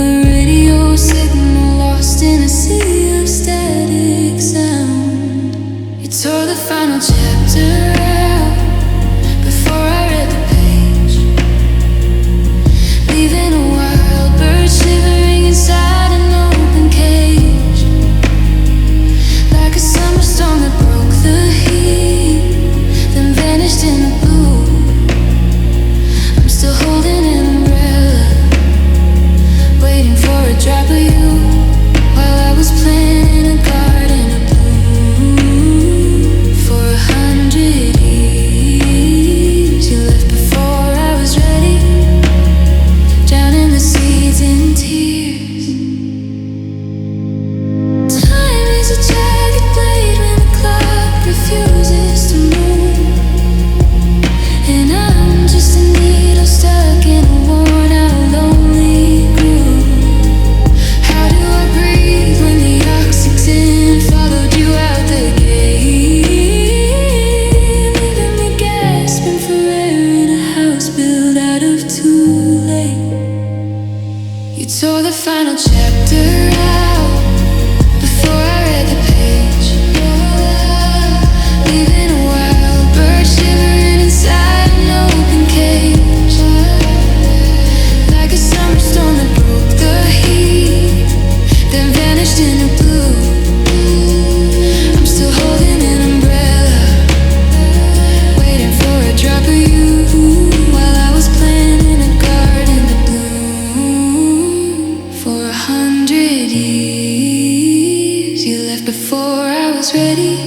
final chapter out before I read the page. Leaving a wild bird shivering inside an open cage. Like a summer storm that broke the heat, then vanished in the blue. I'm still holding an umbrella, waiting for a drop of you, while I was planting a garden to bloom. For 100 years you left before I was ready,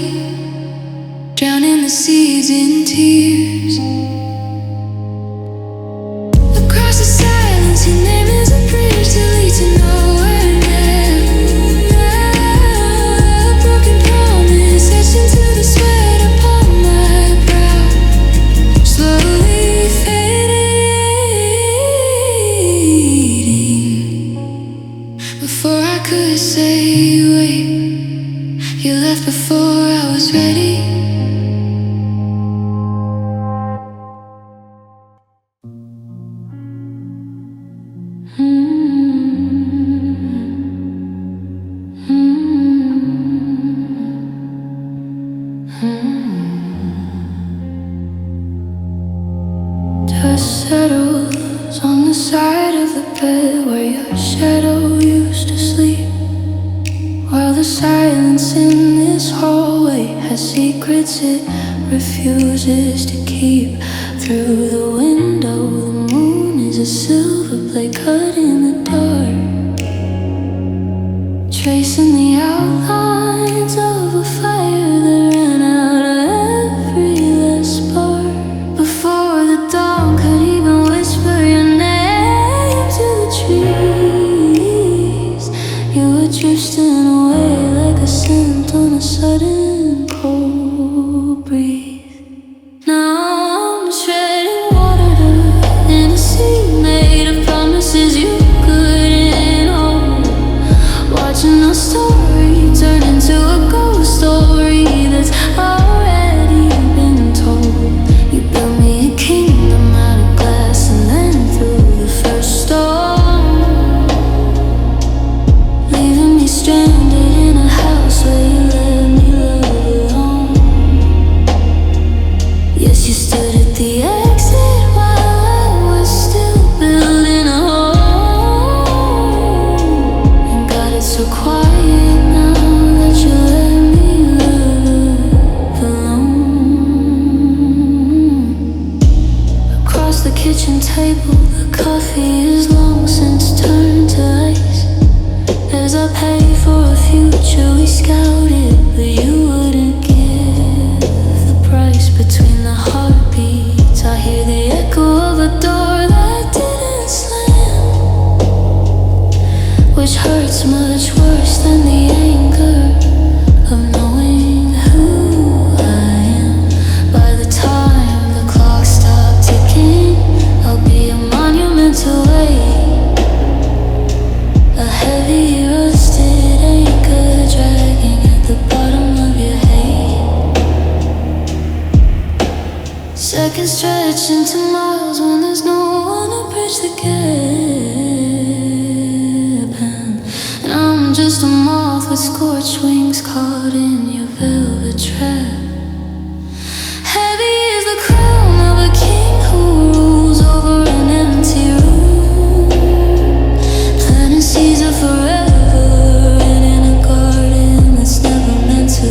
drowning the seeds in tears. Across the silence your name is a bridge to lead to nowhere now. A broken promise etched into the sweat upon my brow, slowly fading. Before I could say wait, you left before I was ready. Dust settles on the side of the bed where your shadow used to sleep, while the silence in this hallway has secrets it refuses to keep. Through the window the moon is a silver blade cut in the dark, tracing the outlines of a fire that ran out of every last spark. Before the dawn could even whisper your name to the trees, you were drifting away like a scent on a sudden cold breeze. Now I'm treading water in a sea made of promises you couldn't hold, watching our story turn into a ghost story that's already been told. You built me a kingdom out of glass, and then through the first storm, leaving me stranded in a house where you let me love alone. Yes, you stood at the exit while I was still building a home, and got it so quiet now that you let me love alone. Across the kitchen table, the coffee is long since turned to ice. As I pay for a future we scouted, but you wouldn't give the price. Between the heartbeats I hear the echo of a door that didn't slam, which hurts much worse than the anger of knowing who I am. By the time the clock stopped ticking, I'll be a monumental weight, a heavy rusted anchor dragging at the bottom of your hate. Seconds stretch into miles when there's no one to bridge the gap, and I'm just a moth with scorched wings caught in your velvet trap. Heavy is the crown of a king who rules over an empty room, planting seeds of forever and in a garden that's never meant to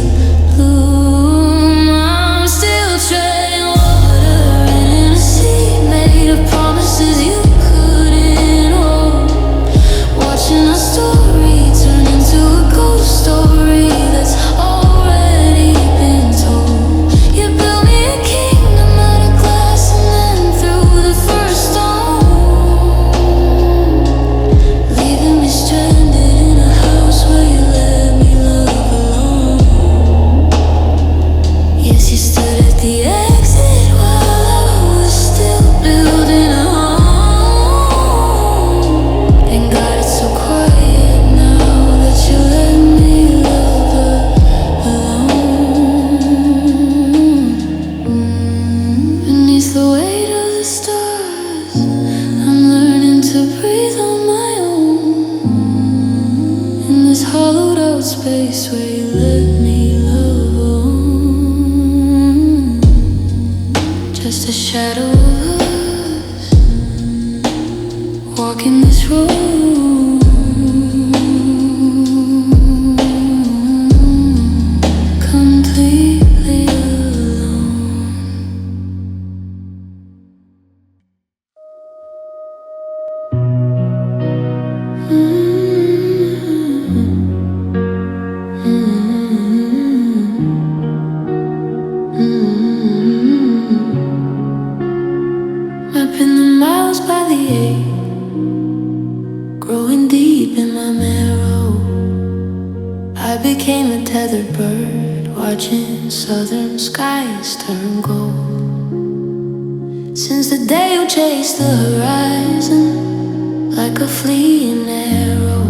bloom. I'm still treading water in a sea made of promises you couldn't hold, watching our story turn into a ghost story just a shadow of us walking this road, completely alone. Mapping the miles by the 8, growing deep in my marrow. I became a tethered bird, watching southern skies turn gold. Since the day you chased the horizon like a fleeing arrow,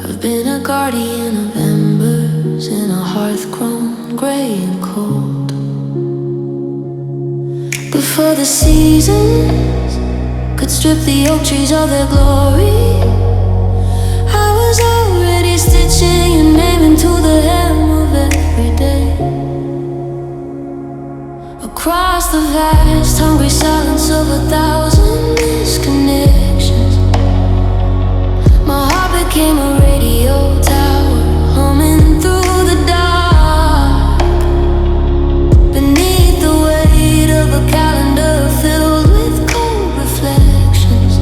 I've been a guardian of embers in a hearth grown gray and cold. Before the seasons could strip the oak trees of their glory, I was already stitching your name into the hem of every day. Across the vast, hungry silence of 1,000 disconnections, my heart became a radio tower, humming through the dark. Beneath the weight of a calendar filled with cold reflections,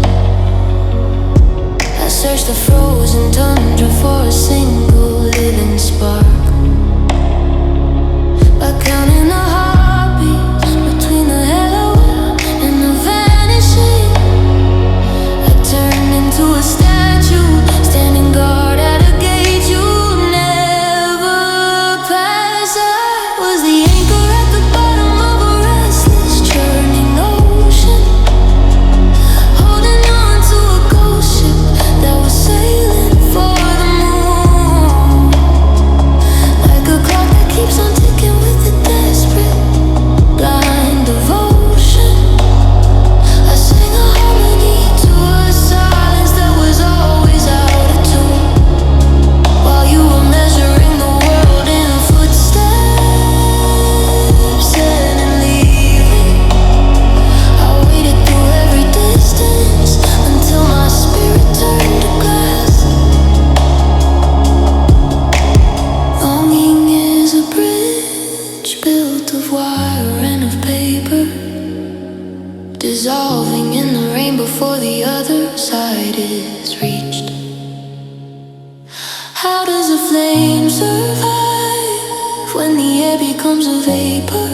I searched the frozen tundra for a single living spark. By counting the heartbeats between the hello and the vanishing, I turned into a statue, standing guard at a gate you'll never pass. I was the anchor at the bottom of a restless, churning ocean, holding on to a ghost ship that was sailing for the moon. Like a clock that keeps on ticking with a desperate, blind devotion, I sang a harmony to a silence that was always out of tune. While you were measuring the world in footsteps and leaving, I waited through every distance until my spirit turned to glass. Longing is a bridge built of wire and of paper, dissolving in the rain before the other side is reached. How does a flame survive when the air becomes a vapor?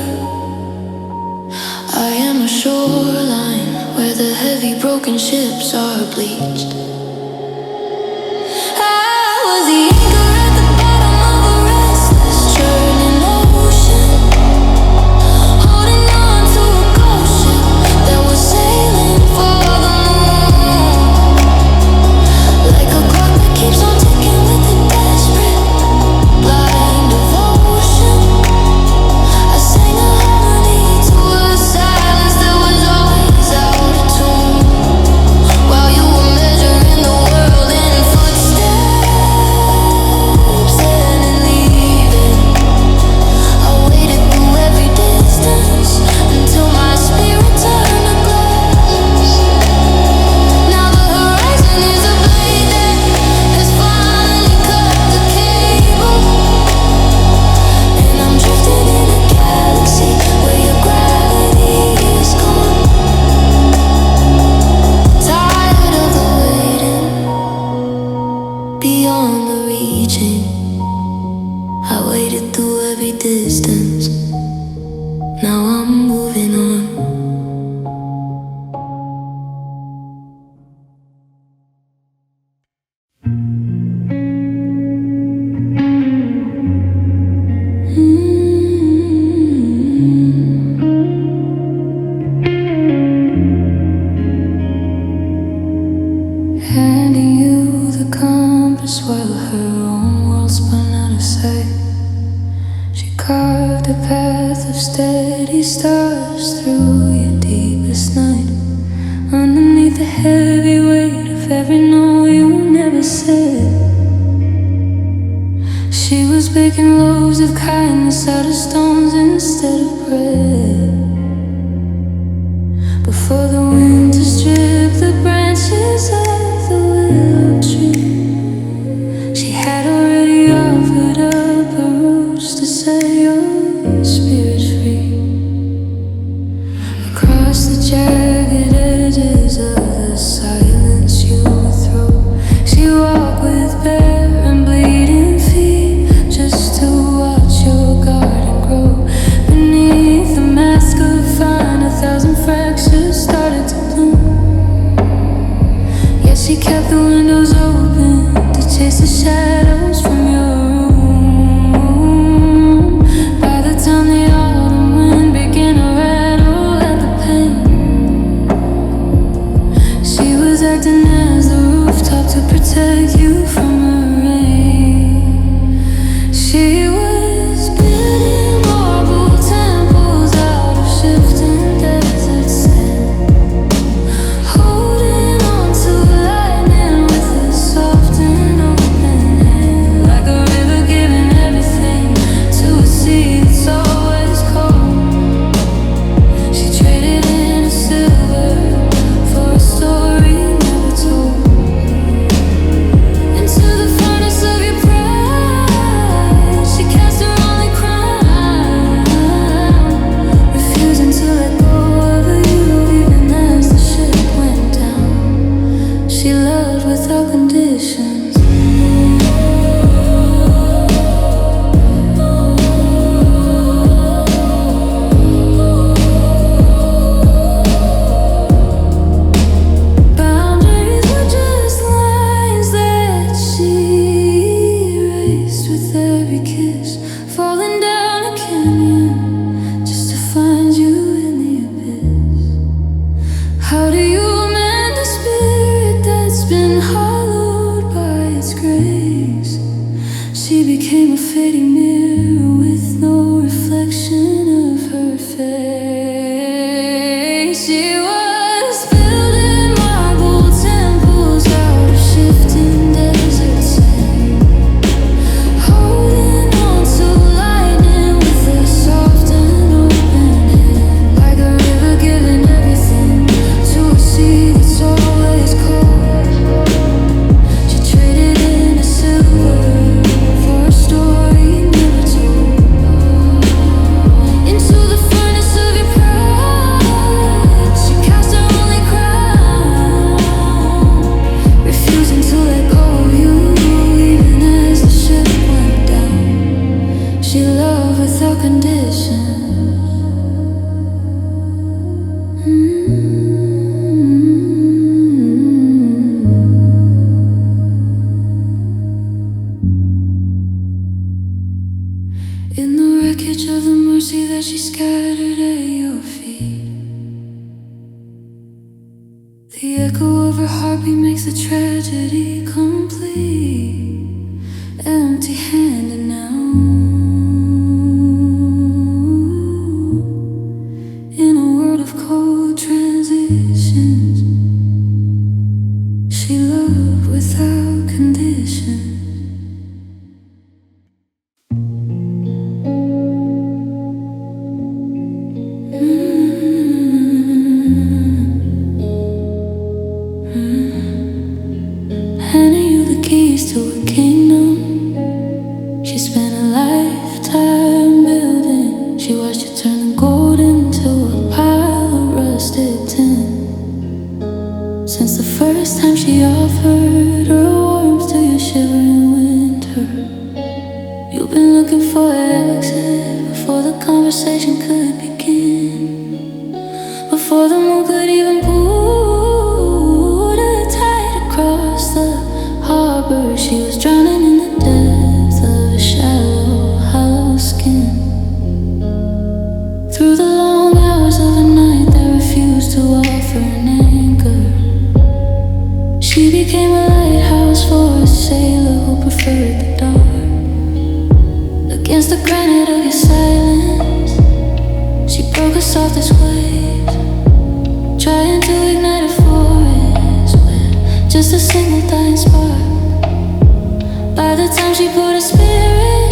I am a shoreline where the heavy broken ships are bleached. I was the anchor at the bottom of a restless, churning ocean, holding on to a ghost ship that was sailing for the moon. Like a clock that keeps on ticking with a desperate, blind devotion, I sang a harmony to a silence that was always out of tune. While you were measuring the world in footsteps and in leaving, I waited through every distance until my spirit turned to glass. Now the horizon is a blade that has finally cut the cable, and I'm drifting in a galaxy where your gravity is gone. Tired of the waiting, beyond the reaching, I waited through every distance. Now I'm moving on. Handing you the compass while her own world spun out of sight. She carved a path of steady stars through your deepest night. Underneath the heavy weight of every no you never said, she was baking loaves of kindness out of stones instead of bread. across the jagged edges of the silence you throw. She walked with bare and bleeding feet just to watch your garden grow. Beneath the mask of fine, 1,000 fractures started to bloom. Yet she kept the windows open to chase the shadows from your room. By the time the autumn wind began to rattle at the pane, she was acting as the rooftop to protect you from the rain. She was building marble temples out of shifting desert sand, holding on to lightning with a soft and open hand, like a river giving everything to a sea that's always cold. She traded in a silver for a story never told. Into the furnace of your pride, she cast her only crown, refusing to let go of you even as the ship went down. She loved without conditions. Boundaries were just lines that she erased with every kiss, falling down a canyon just to find you in the abyss. How do you mend a spirit that's been hollowed by its grace? She became a fading mirror with no reflection of her face. She was building marble temples out of shifting desert sand, holding on to lightning with a soft and open hand, like a river giving everything to a sea that's always cold. She traded in a silver for a story never told. Into the furnace of your pride, she cast her only crown, refusing to let go of you even as the ship went down. She loved without condition. In the wreckage of the mercy that she scattered at your feet, the echo of her heartbeat makes the tragedy complete. Empty-handed now, in a world of cold transitions, she loved without condition. Handing you the keys to a kingdom she spent a lifetime building. She watched you turn the gold into a pile of rusted tin. Since the first time she offered her warmth to your shivering winter, you've been looking for an exit before the conversation could begin, before the moon could even put a tide across the harbor. She was drowning in the depth of a shallow, hollow skin. Through the long hours of a night that refused to offer an anchor, she became a lighthouse for a sailor who preferred the dark. Against the granite of your silence, she broke the softest waves, trying to ignite a forest with just a single dying spark. By the time she put her spirit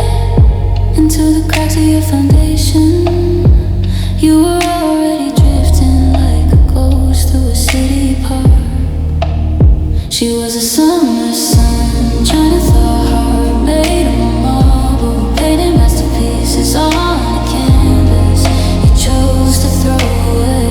into the cracks of your foundation, you were already drifting like a ghost through a city park. She was a summer sun, trying to thaw a heart made of marble, painted masterpieces on a canvas you chose to throw away.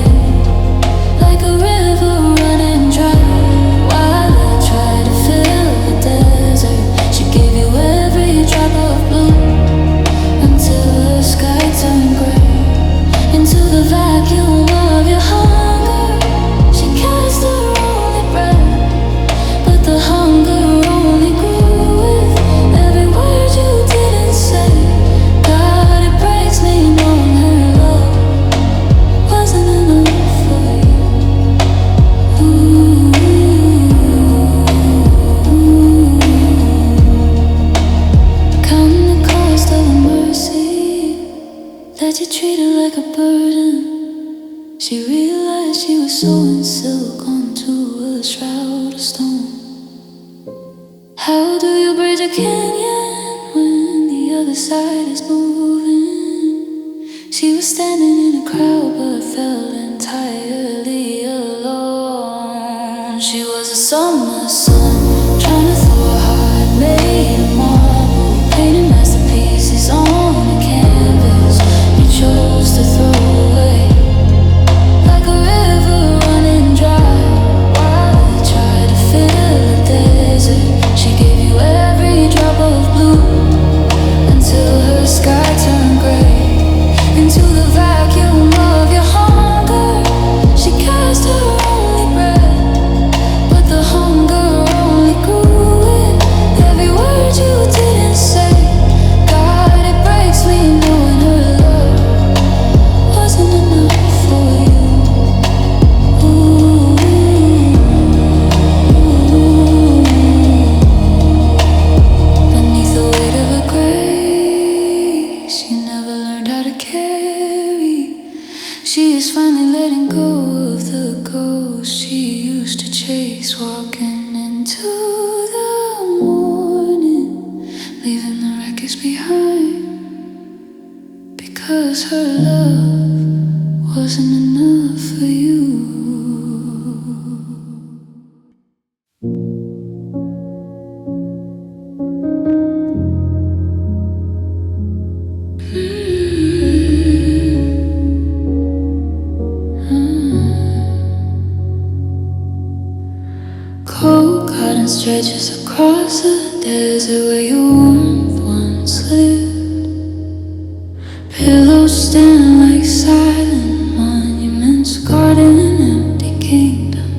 She realized she was sewing silk onto a shroud of stone. How do you bridge a canyon when the other side is moving? She was standing in a crowd but felt entirely alone. She was a summer sun trying to throw a heart made of marble, painting masterpieces on a canvas you chose to throw away. Like a river running dry while you tried to fill the desert. She gave you every drop of blue until her sky turned gray. Into the vacuum of your hunger, she cast her only breath, but the hunger only grew with every word you didn't say. God, it breaks me knowing her love wasn't enough for you. Beneath the weight of a grace you never learned how to carry, she is finally letting go of the ghost she used to chase, walking into the morning, leaving the wreckage behind, because her love wasn't enough for you. Cold cotton stretches across the desert where your warmth once lived. Pillows stand like silent monuments guarding an empty kingdom.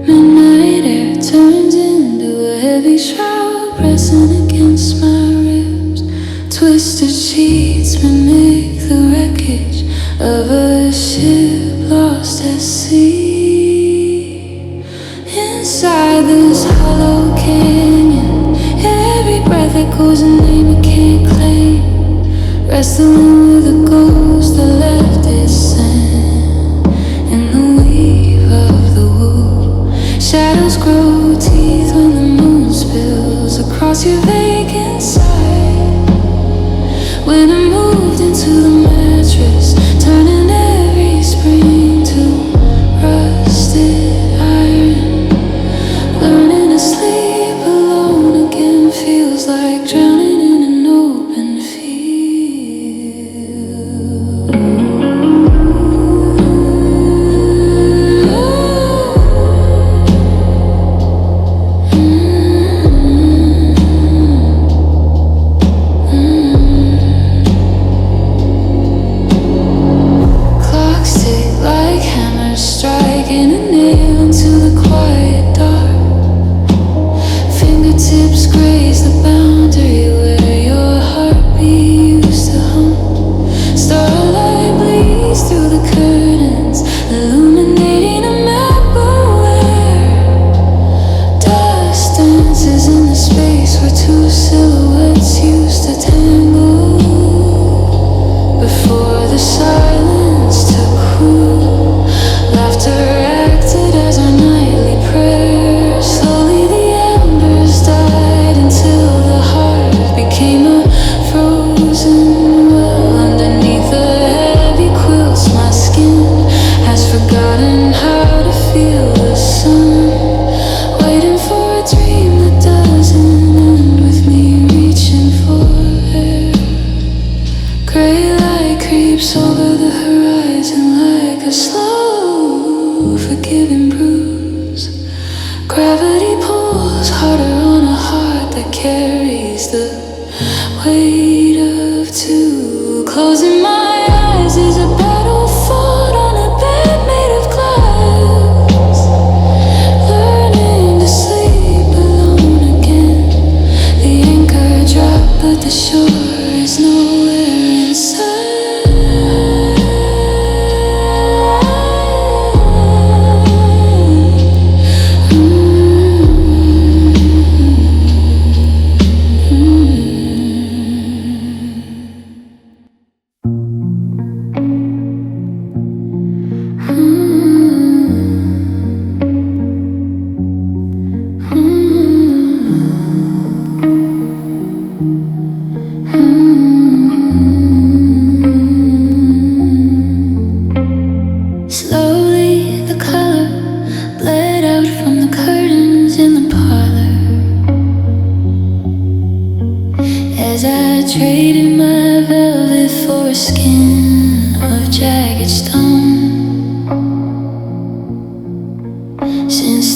Midnight air turns into a heavy shroud pressing against my ribs. Twisted sheets mimic the wreckage of a ship lost at sea. Inside this hollow canyon, every breath echoes a name you can't claim. Wrestling with a ghost that left its scent in the weave of the wool. Shadows grow teeth when the moon spills across your vacant side. When I moved into the mattress, turning every spring to rusted iron. Learning to sleep alone again feels like drowning in an open field.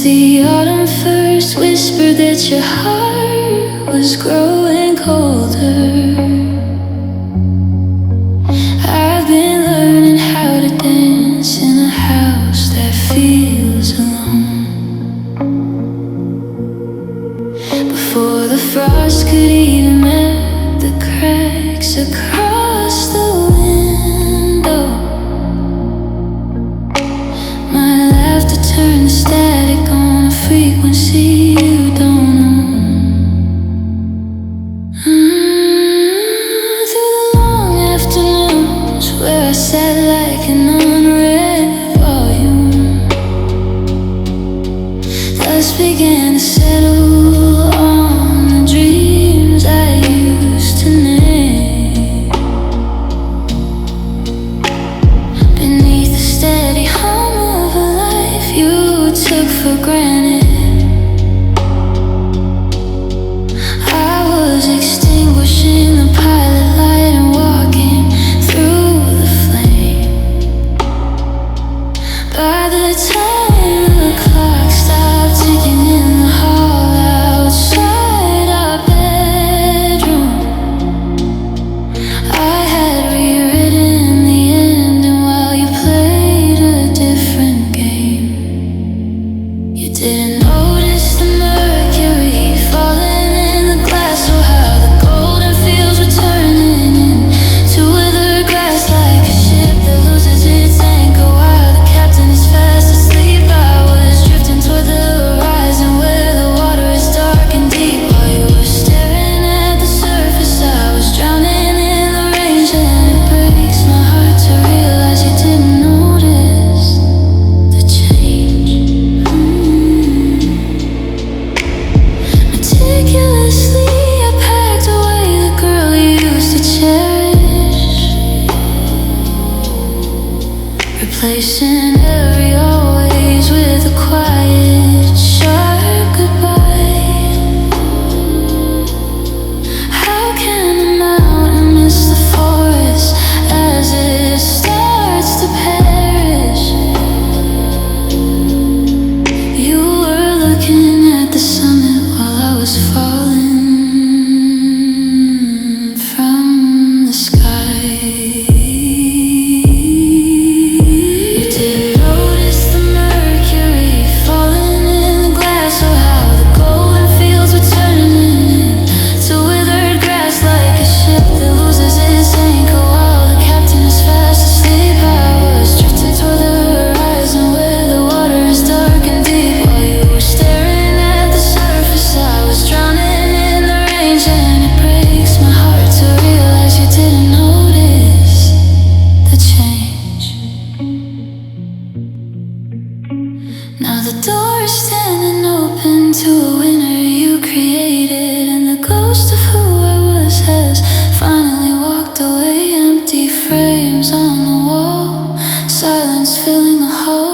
Since the autumn first whispered that your heart was growing colder, I've been learning how to dance in a house that feels alone. Before the frost could even melt the cracks across the window, my laughter turned to static on a frequency you don't know. Through the long afternoons where I sat like an unread volume, thus began to settle on the dreams I used to name. Beneath the steady hum of a life you took for granted, I was extinguishing the pilot light and walking through the flame. By the time the clock stopped ticking in the hall outside our bedroom, I had rewritten the ending while you played a different game. You didn't notice the mercury falling in the glass, or how the golden fields were turning into withered grass, like a ship that loses its anchor while the captain is fast asleep. I was drifting toward the horizon where the water is dark and deep. While you were staring at the surface, I was drowning in the range, and it breaks my heart to realize you didn't notice the change. Meticulously, I packed away the girl you used to cherish, replacing every always with a quiet, sharp goodbye. How can a mountain miss the forest as it starts to perish? You were looking at the summit while I was falling from the sky. You didn't notice the mercury falling in the glass, or how the golden fields were turning to withered grass, like a ship that loses its anchor while the captain is fast asleep. I was drifting toward the horizon where the water is dark and deep. While you were staring at the surface, I was drowning in the range, and it breaks my heart to realize you didn't notice the change. Now the door is standing open to a winner you created, and the ghost of who I was has finally walked away. Empty frames on the wall, silence filling the hall.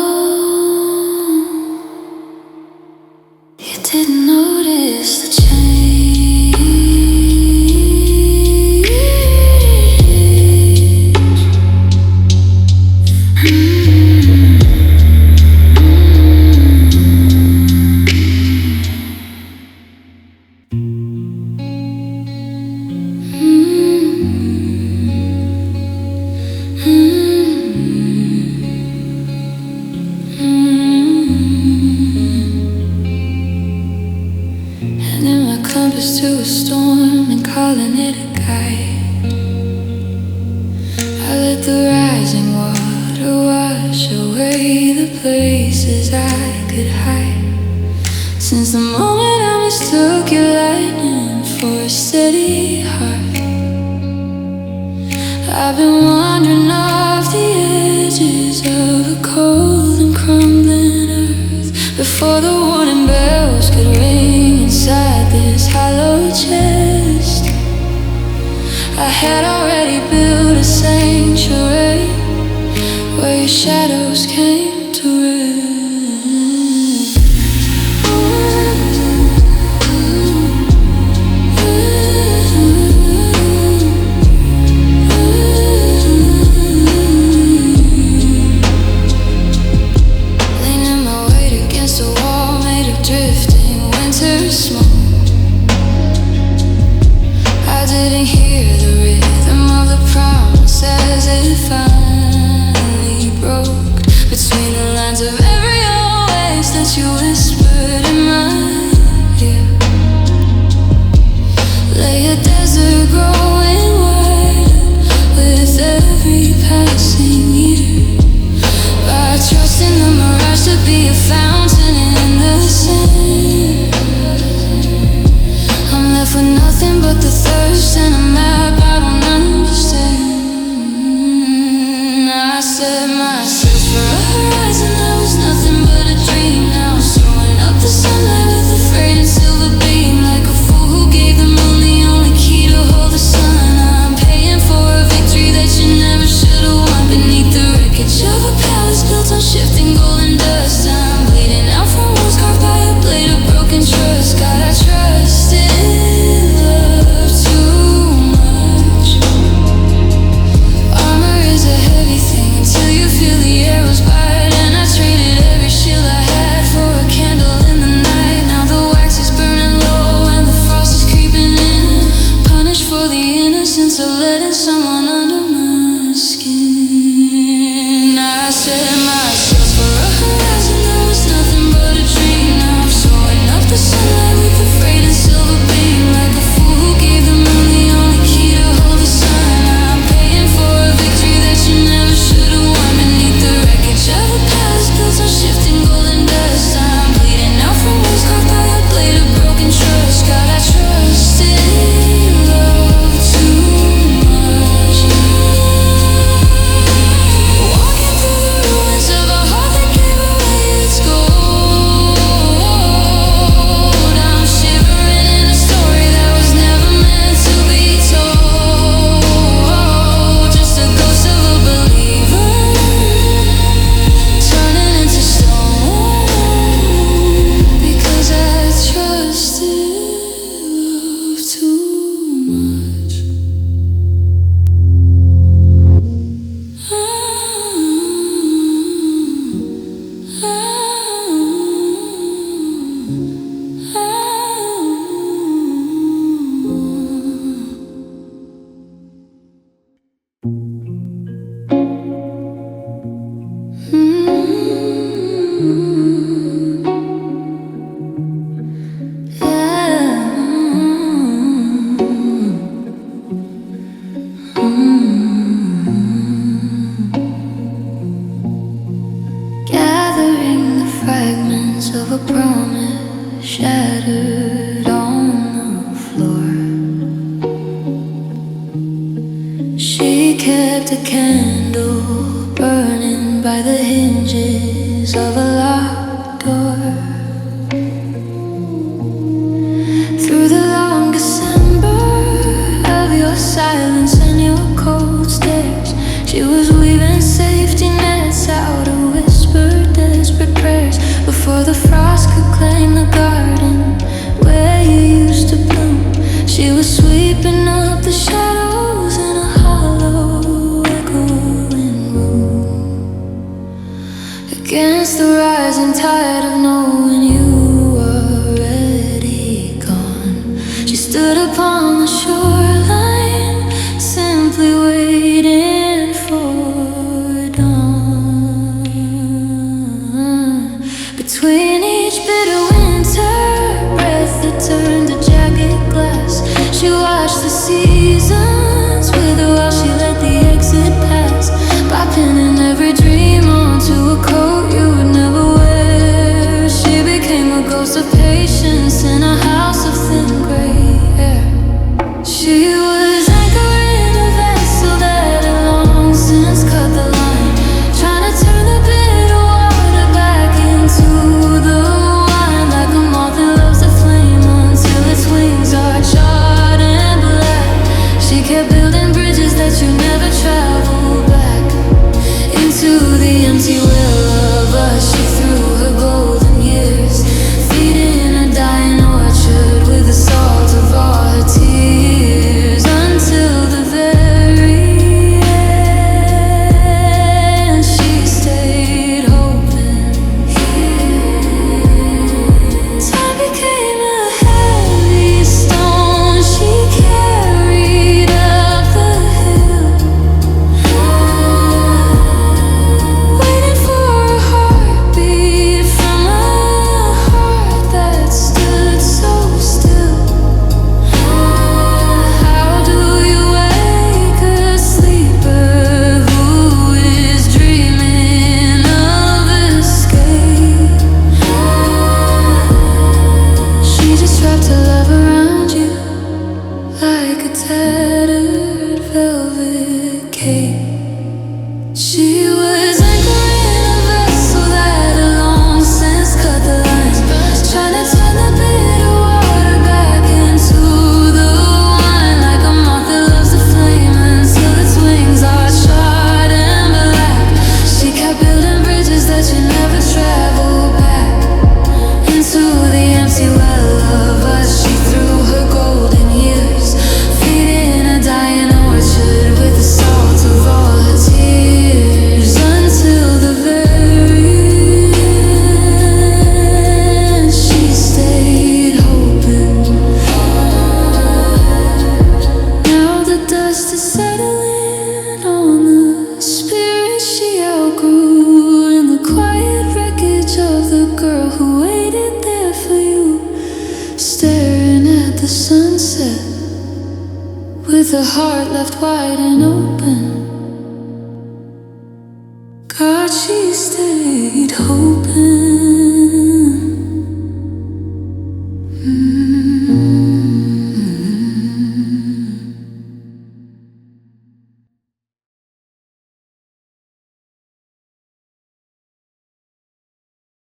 You didn't notice the change. Handing my compass to a storm and calling it a guide. I let the rising water wash away the places I could hide. Since the moment I mistook your lightning for a steady heart, I've been wandering off the edges of a cold and crumbling earth before the warning bells could ring inside this hollow chest. I had already built a sanctuary where your shadows came to rest. Leaning my weight against the wall, fragments of a promise shattered on the floor. She kept a candle burning by the hinges of a locked door. Through the long December of your silence and your cold stares, she was weaving safety nets out of whispered desperate prayers before the frost could claim the garden where you used to bloom. She was sweeping up the shadows in a hollow echoing room, against the rising tide of knowing you were already gone. She stood upon the shoreline, simply waiting for dawn. Between each bitter winter breath that turned to jagged glass, she watched the seasons wither while she let the exit pass, by pinning every dream onto a coat you would never wear. She became a ghost of patience in a house of thin gray hair. She was anchoring a vessel that had long since cut the line, trying to turn the bitter water back into the wine, like a moth that loves the flame until its wings are charred and black. She kept building bridges that you never traveled back into the empty well of us. She threw her golden years, feeding a dying orchard with the salt of all her tears, until the very end. She stayed hoping. Time became a heavy stone she carried up the hill, waiting for a heartbeat from a heart that stood so still. How do you wake a sleeper who is dreaming of escape? She just wrapped her love around you like a tattered velvet cape. She was anchoring a vessel that had long since cut the lines, trying to turn the bitter water back into the wine, like a moth that loves the flame until its wings are charred and black. She kept building bridges that you never traveled back into the empty well of us. She threw her golden years, feeding a dying orchard with the salt of all her tears, until the very end. She stayed hoping. Now the dust is settling on the spirit she outgrew, in the quiet wreckage of the girl who waited there for you, staring at the sunset with her heart left wide and open. God, she stayed hoping.